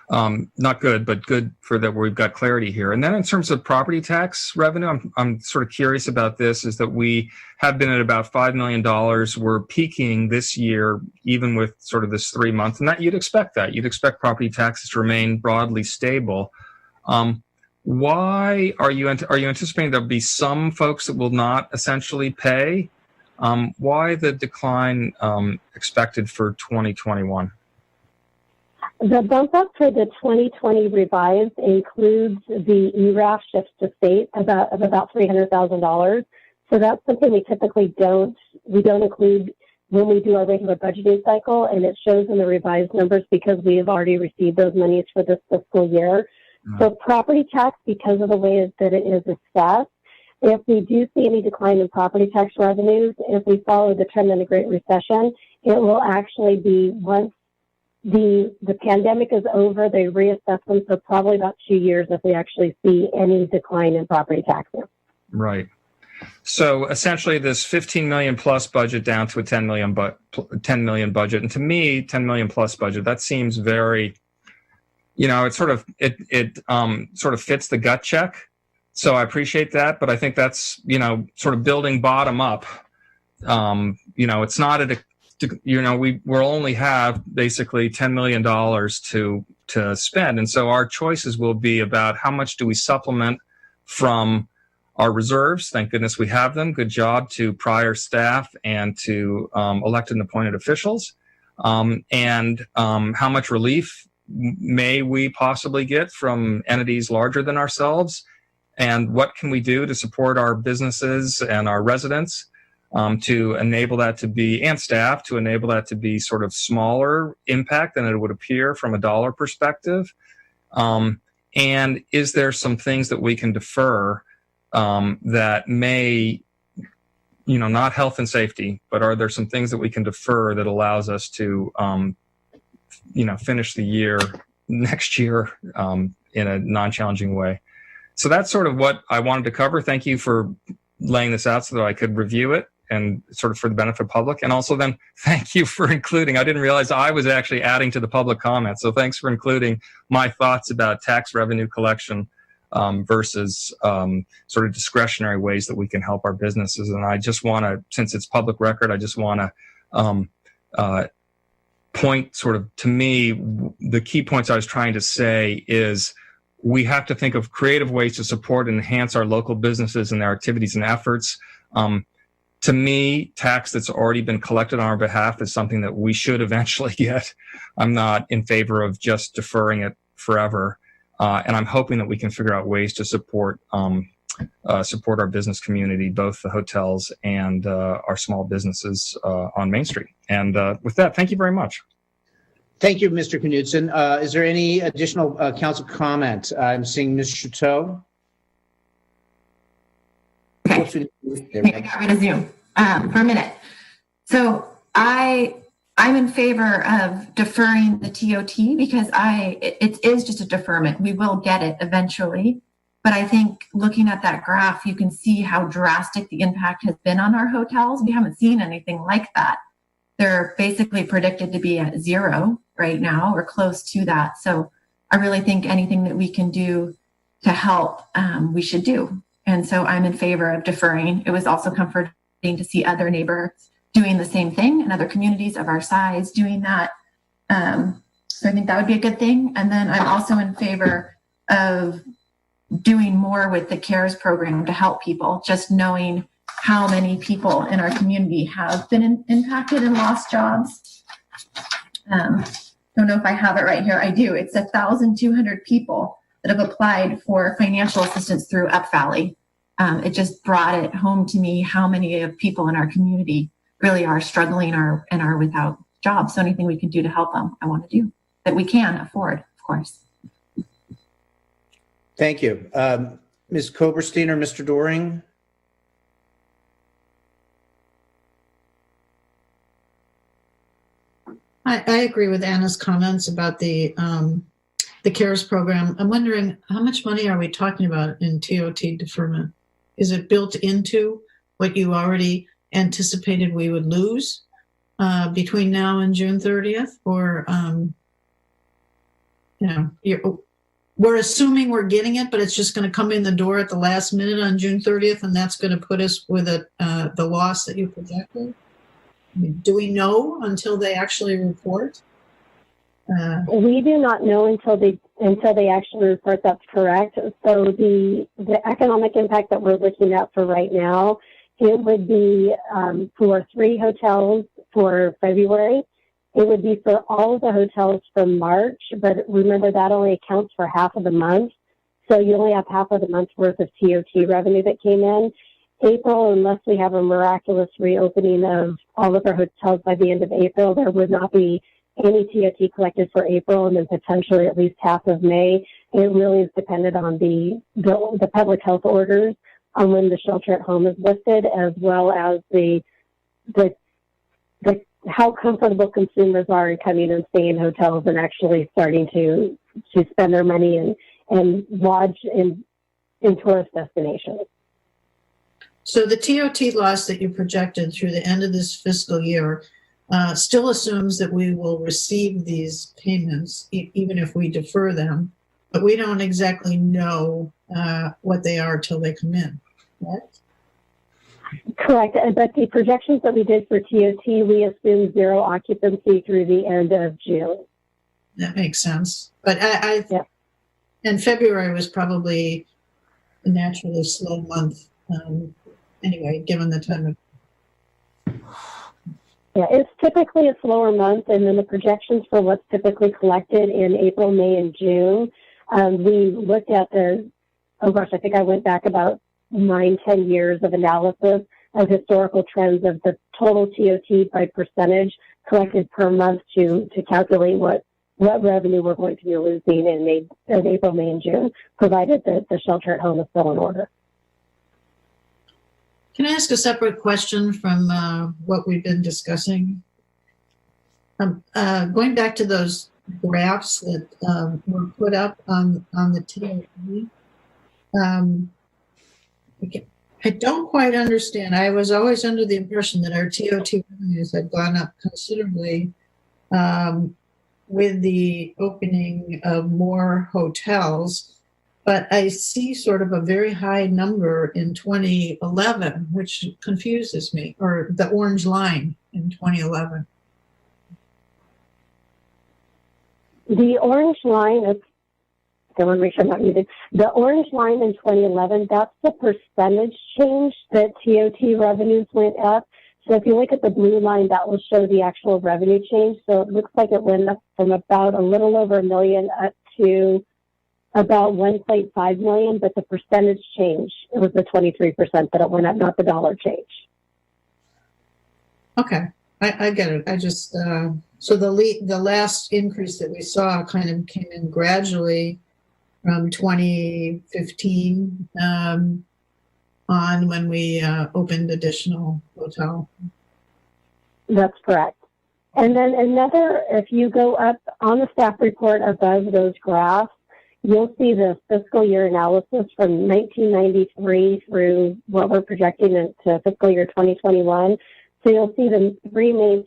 Not good, but good for that we've got clarity here. And then in terms of property tax revenue, I'm sort of curious about this, is that we have been at about $5 million. We're peaking this year, even with sort of this 3 months, and that you'd expect that. You'd expect property taxes to remain broadly stable. Why are you anticipating there'll be some folks that will not essentially pay? Why the decline expected for 2021? The bump up for the 2020 revised includes the ERAF shifts to state of about $300,000. So that's something we typically don't include when we do our regular budgeting cycle, and it shows in the revised numbers because we have already received those monies for this fiscal year. So property tax, because of the way that it is assessed, if we do see any decline in property tax revenues, if we follow the trend in the Great Recession, it will actually be once the pandemic is over, they reassess them, so probably about 2 years if we actually see any decline in property taxes. Right. So essentially this 15 million plus budget down to a 10 million budget. And to me, 10 million plus budget, that seems very, it sort of fits the gut check. So I appreciate that, but I think that's, sort of building bottom up. It's not we'll only have basically $10 million to spend. And so our choices will be about how much do we supplement from our reserves. Thank goodness we have them. Good job to prior staff and to elected and appointed officials. And how much relief may we possibly get from entities larger than ourselves? And what can we do to support our businesses and our residents? to enable that to be, and staff to enable that to be sort of smaller impact than it would appear from a dollar perspective? And is there some things that we can defer that may, not health and safety, but are there some things that we can defer that allows us to, finish the year next year in a non-challenging way? So that's sort of what I wanted to cover. Thank you for laying this out so that I could review it and sort of for the benefit of the public. And also then thank you for including, I didn't realize I was actually adding to the public comment. So thanks for including my thoughts about tax revenue collection versus sort of discretionary ways that we can help our businesses. And I just want to, since it's public record, I just want to point sort of, to me, the key points I was trying to say is we have to think of creative ways to support and enhance our local businesses and their activities and efforts. To me, tax that's already been collected on our behalf is something that we should eventually get. I'm not in favor of just deferring it forever. And I'm hoping that we can figure out ways to support our business community, both the hotels and our small businesses on Main Street. And with that, thank you very much. Thank you, Mr. Knudsen. Is there any additional council comment? I'm seeing Ms. Chateau. Okay. I got rid of Zoom for a minute. So I'm in favor of deferring the TOT because it is just a deferment. We will get it eventually. But I think looking at that graph, you can see how drastic the impact has been on our hotels. We haven't seen anything like that. They're basically predicted to be at zero right now or close to that. So I really think anything that we can do to help, we should do. And so I'm in favor of deferring. It was also comforting to see other neighbors doing the same thing and other communities of our size doing that. So I think that would be a good thing. And then I'm also in favor of doing more with the CARES program to help people, just knowing how many people in our community have been impacted and lost jobs. Don't know if I have it right here. I do. It's 1,200 people that have applied for financial assistance through Up Valley. It just brought it home to me how many of people in our community really are struggling and are without jobs. So anything we can do to help them, I want to do that we can afford, of course. Thank you. Ms. Koberstein or Mr. Doring? I agree with Anna's comments about the CARES program. I'm wondering how much money are we talking about in TOT deferment? Is it built into what you already anticipated we would lose between now and June 30th? Or, we're assuming we're getting it, but it's just going to come in the door at the last minute on June 30th, and that's going to put us with the loss that you projected? I mean, do we know until they actually report? We do not know until they actually report. That's correct. So the economic impact that we're looking at for right now, it would be for 3 hotels for February. It would be for all of the hotels for March, but remember that only accounts for half of the month. So you only have half of the month's worth of TOT revenue that came in. April, unless we have a miraculous reopening of all of our hotels by the end of April, there would not be any TOT collected for April, and then potentially at least half of May. It really is dependent on the public health orders on when the shelter at home is lifted, as well as the how comfortable consumers are in coming and staying in hotels and actually starting to spend their money and lodge in tourist destinations. So the TOT loss that you projected through the end of this fiscal year still assumes that we will receive these payments, even if we defer them, but we don't exactly know what they are till they come in, right? Correct. But the projections that we did for TOT, we assumed 0 occupancy through the end of June. That makes sense. But and February was probably a naturally slow month. Anyway, given the time of... Yeah, it's typically a slower month, and then the projections for what's typically collected in April, May, and June, we looked at I think I went back about 9-10 years of analysis. of historical trends of the total TOT by percentage collected per month to calculate what revenue we're going to be losing in April, May, and June, provided that the shelter at home is still in order. Can I ask a separate question from what we've been discussing? Going back to those graphs that were put up on the TOT, I don't quite understand. I was always under the impression that our TOT revenues had gone up considerably with the opening of more hotels. But I see sort of a very high number in 2011, which confuses me, or the orange line in 2011. The orange line, I want to make sure I'm not muted. The orange line in 2011, that's the percentage change that TOT revenues went up. So if you look at the blue line, that will show the actual revenue change. So it looks like it went up from about a little over $1 million up to about 1.5 million, but the percentage change, it was the 23% that it went up, not the dollar change. Okay, I get it. I just, so the last increase that we saw kind of came in gradually from 2015 on when we opened additional hotel. That's correct. And then another, if you go up on the staff report above those graphs, you'll see the fiscal year analysis from 1993 through what we're projecting into fiscal year 2021. So you'll see the three main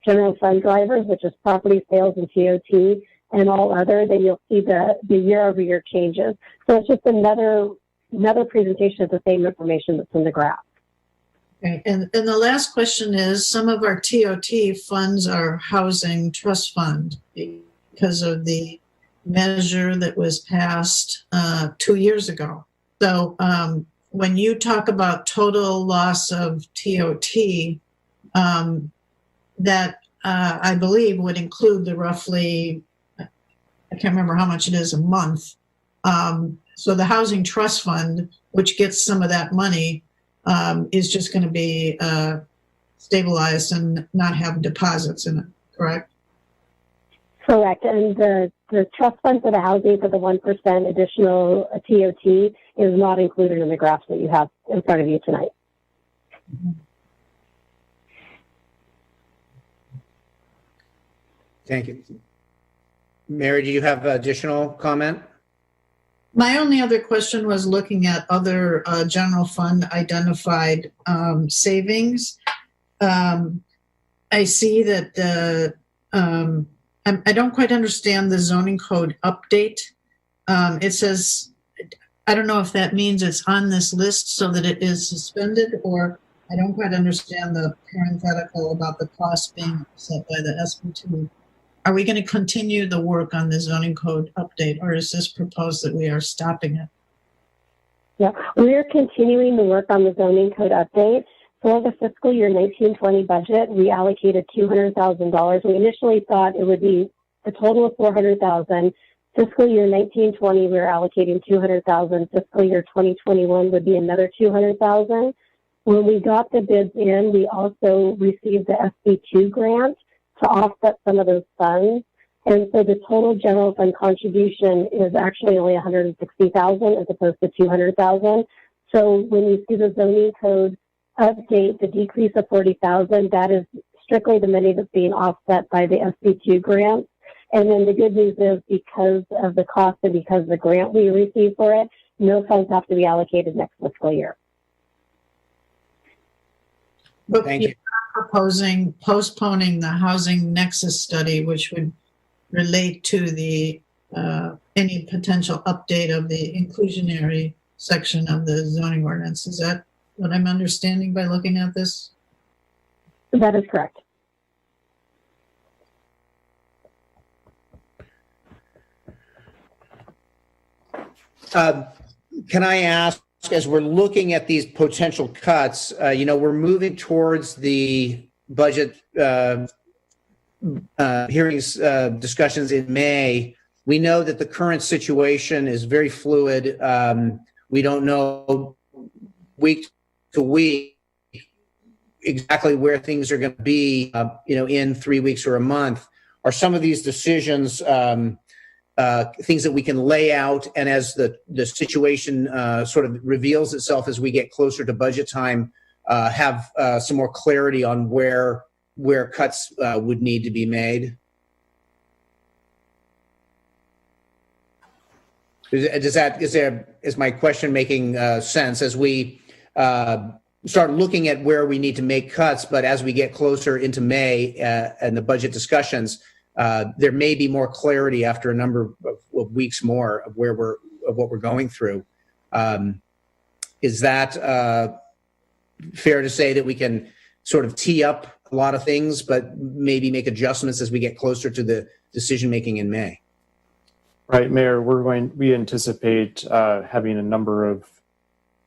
general fund drivers, which is property sales and TOT and all other. Then you'll see the year-over-year changes. So it's just another presentation of the same information that's in the graph. Okay, and the last question is, some of our TOT funds are housing trust fund because of the measure that was passed 2 years ago. So when you talk about total loss of TOT, that I believe would include the roughly, I can't remember how much it is a month. So the housing trust fund, which gets some of that money, is just going to be stabilized and not have deposits in it, correct? Correct. And the trust fund for the housing for the 1% additional TOT is not included in the graphs that you have in front of you tonight. Thank you. Mary, do you have additional comment? My only other question was looking at other general fund identified savings. I see that I don't quite understand the zoning code update. It says, I don't know if that means it's on this list so that it is suspended, or I don't quite understand the parenthetical about the cost being set by the SB2. Are we going to continue the work on the zoning code update, or is this proposed that we are stopping it? Yeah, we're continuing the work on the zoning code update. For the fiscal year 1920 budget, we allocated $200,000. We initially thought it would be a total of $400,000. Fiscal year 1920, we were allocating $200,000. Fiscal year 2021 would be another $200,000. When we got the bids in, we also received the SB2 grant to offset some of those funds. And so the total general fund contribution is actually only $160,000 as opposed to $200,000. So when you see the zoning code update, the decrease of $40,000, that is strictly the money that's being offset by the SB2 grant. And then the good news is, because of the cost and because of the grant we receive for it, no funds have to be allocated next fiscal year. But Thank you. Proposing postponing the housing nexus study, which would relate to the any potential update of the inclusionary section of the zoning ordinance. Is that what I'm understanding by looking at this? That is correct. Can I ask, as we're looking at these potential cuts, we're moving towards the budget hearings discussions in May. We know that the current situation is very fluid. We don't know week to week exactly where things are going to be, in 3 weeks or a month, are some of these decisions things that we can lay out, and as the situation sort of reveals itself as we get closer to budget time, have some more clarity on where cuts would need to be made. Is my question making sense as we start looking at where we need to make cuts, but as we get closer into May and the budget discussions, there may be more clarity after a number of weeks more of what we're going through. Is that fair to say that we can sort of tee up a lot of things, but maybe make adjustments as we get closer to the decision making in May? Right, Mayor, we anticipate having a number of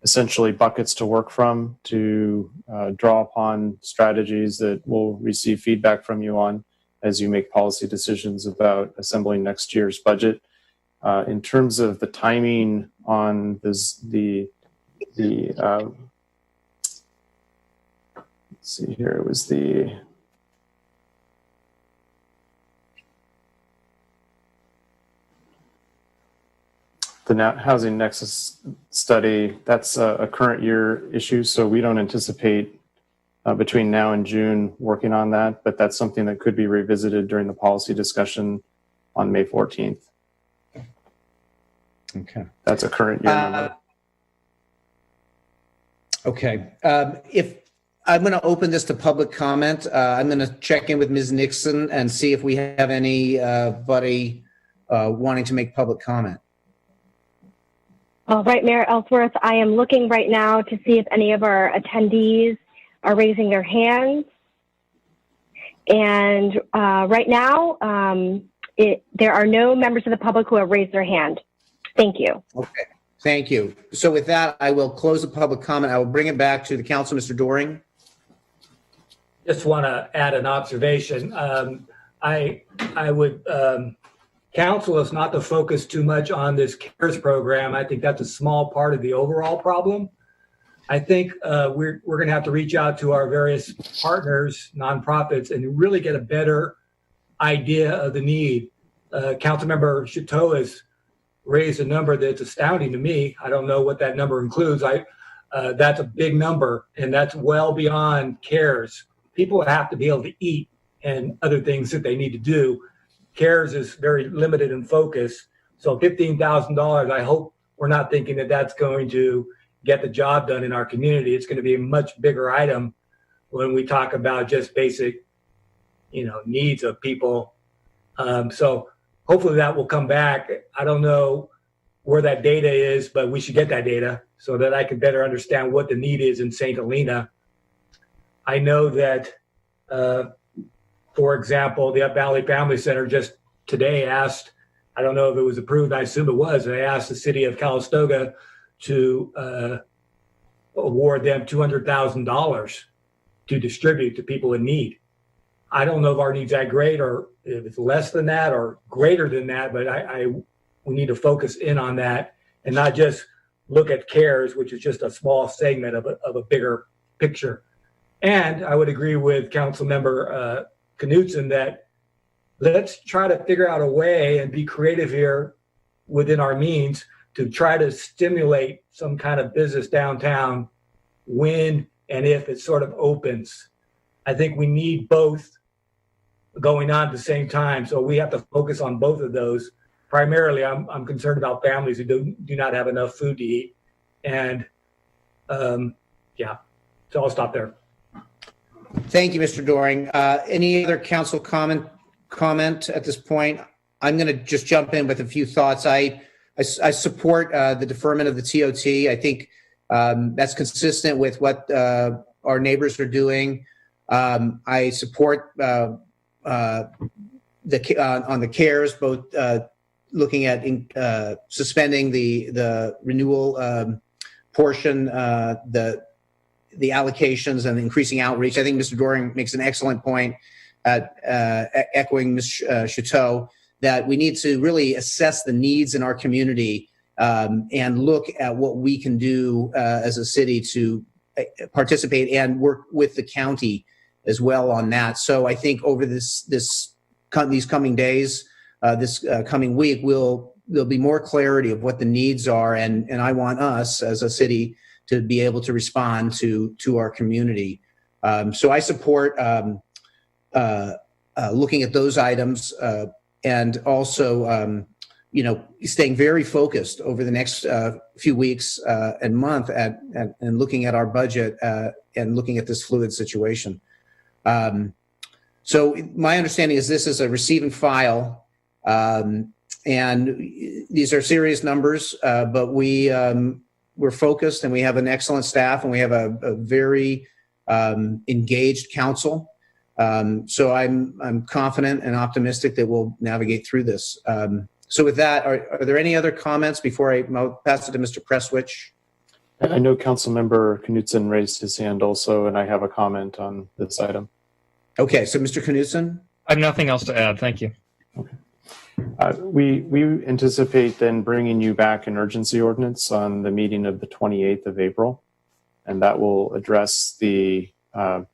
essentially buckets to work from to draw upon strategies that we'll receive feedback from you on as you make policy decisions about assembling next year's budget. In terms of the timing on let's see here, it was the Housing Nexus study. That's a current year issue, so we don't anticipate between now and June working on that, but that's something that could be revisited during the policy discussion on May 14th. Okay. That's a current year number. Okay. If I'm going to open this to public comment, I'm going to check in with Ms. Nixon and see if we have anybody wanting to make public comment. All right, Mayor Ellsworth, I am looking right now to see if any of our attendees are raising their hands. And right now, there are no members of the public who have raised their hand. Thank you. Okay, thank you. So with that, I will close the public comment. I will bring it back to the council, Mr. Doring. Just want to add an observation. I would counsel us not to focus too much on this CARES program. I think that's a small part of the overall problem. I think we're going to have to reach out to our various partners, nonprofits, and really get a better idea of the need. Councilmember Chateau has raised a number that's astounding to me. I don't know what that number includes. That's a big number, and that's well beyond CARES. People have to be able to eat and other things that they need to do. CARES is very limited in focus. So $15,000, I hope we're not thinking that that's going to get the job done in our community. It's going to be a much bigger item when we talk about just basic, needs of people. So hopefully that will come back. I don't know where that data is, but we should get that data so that I can better understand what the need is in St. Helena. I know that, for example, the Up Valley Family Center just today asked, I don't know if it was approved, I assume it was, they asked the city of Calistoga to award them $200,000 to distribute to people in need. I don't know if our need's that great or if it's less than that or greater than that, but we need to focus in on that and not just look at CARES, which is just a small segment of a bigger picture. And I would agree with Councilmember Knudsen that let's try to figure out a way and be creative here within our means to try to stimulate some kind of business downtown when and if it sort of opens. I think we need both going on at the same time. So we have to focus on both of those. Primarily, I'm concerned about families who do not have enough food to eat. And so I'll stop there. Thank you, Mr. Doring. Any other council comment at this point? I'm going to just jump in with a few thoughts. I support the deferment of the TOT. I think that's consistent with what our neighbors are doing. I support on the CARES, both looking at suspending the renewal portion, the allocations and increasing outreach. I think Mr. Doring makes an excellent point at echoing Ms. Chateau that we need to really assess the needs in our community and look at what we can do as a city to participate and work with the county as well on that. So I think over these coming days, this coming week, there'll be more clarity of what the needs are, and I want us as a city to be able to respond to our community. So I support looking at those items and also staying very focused over the next few weeks and month and looking at our budget and looking at this fluid situation. So my understanding is this is a receive and file, and these are serious numbers, but we're focused and we have an excellent staff and we have a very engaged council. So I'm confident and optimistic that we'll navigate through this. So with that, are there any other comments before I pass it to Mr. Presswich? I know Councilmember Knudsen raised his hand also, and I have a comment on this item. Okay, so Mr. Knudsen? I have nothing else to add. Thank you. Okay. We anticipate then bringing you back an urgency ordinance on the meeting of the 28th of April, and that will address the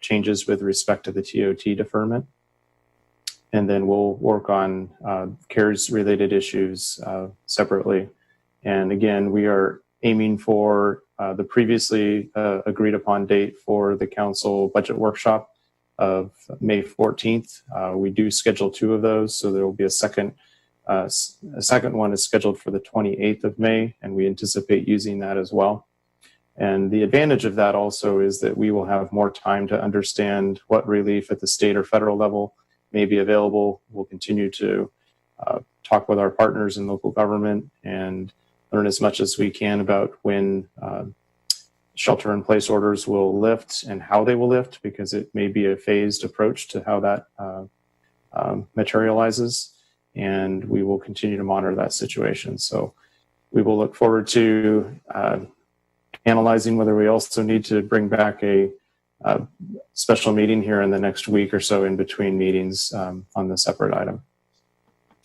changes with respect to the TOT deferment. And then we'll work on CARES related issues separately. And again, we are aiming for the previously agreed upon date for the council budget workshop of May 14th. We do schedule 2 of those, so there will be a second one is scheduled for the 28th of May, and we anticipate using that as well. And the advantage of that also is that we will have more time to understand what relief at the state or federal level may be available. We'll continue to talk with our partners in local government and learn as much as we can about when shelter-in-place orders will lift and how they will lift, because it may be a phased approach to how that materializes. And we will continue to monitor that situation. So we will look forward to analyzing whether we also need to bring back a special meeting here in the next week or so in between meetings on the separate item.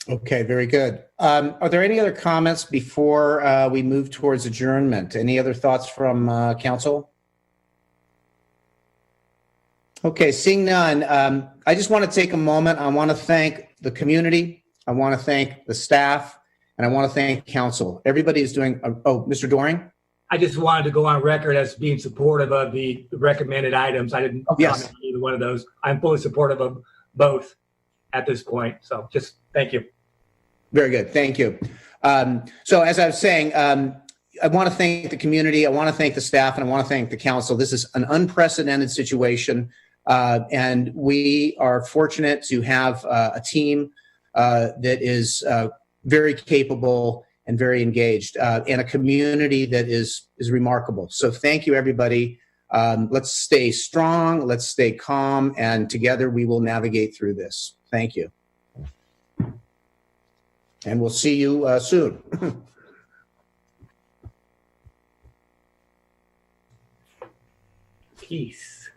Okay, very good. Are there any other comments before we move towards adjournment? Any other thoughts from council? Okay, seeing none, I just want to take a moment. I want to thank the community. I want to thank the staff, and I want to thank council. Everybody is doing, Mr. Doring? I just wanted to go on record as being supportive of the recommended items. I didn't comment on either one of those. I'm fully supportive of both at this point. So just thank you. Very good. Thank you. So as I was saying, I want to thank the community. I want to thank the staff, and I want to thank the council. This is an unprecedented situation, and we are fortunate to have a team that is very capable and very engaged, and a community that is remarkable. So thank you, everybody. Let's stay strong, let's stay calm, and together we will navigate through this. Thank you. And we'll see you soon. Peace.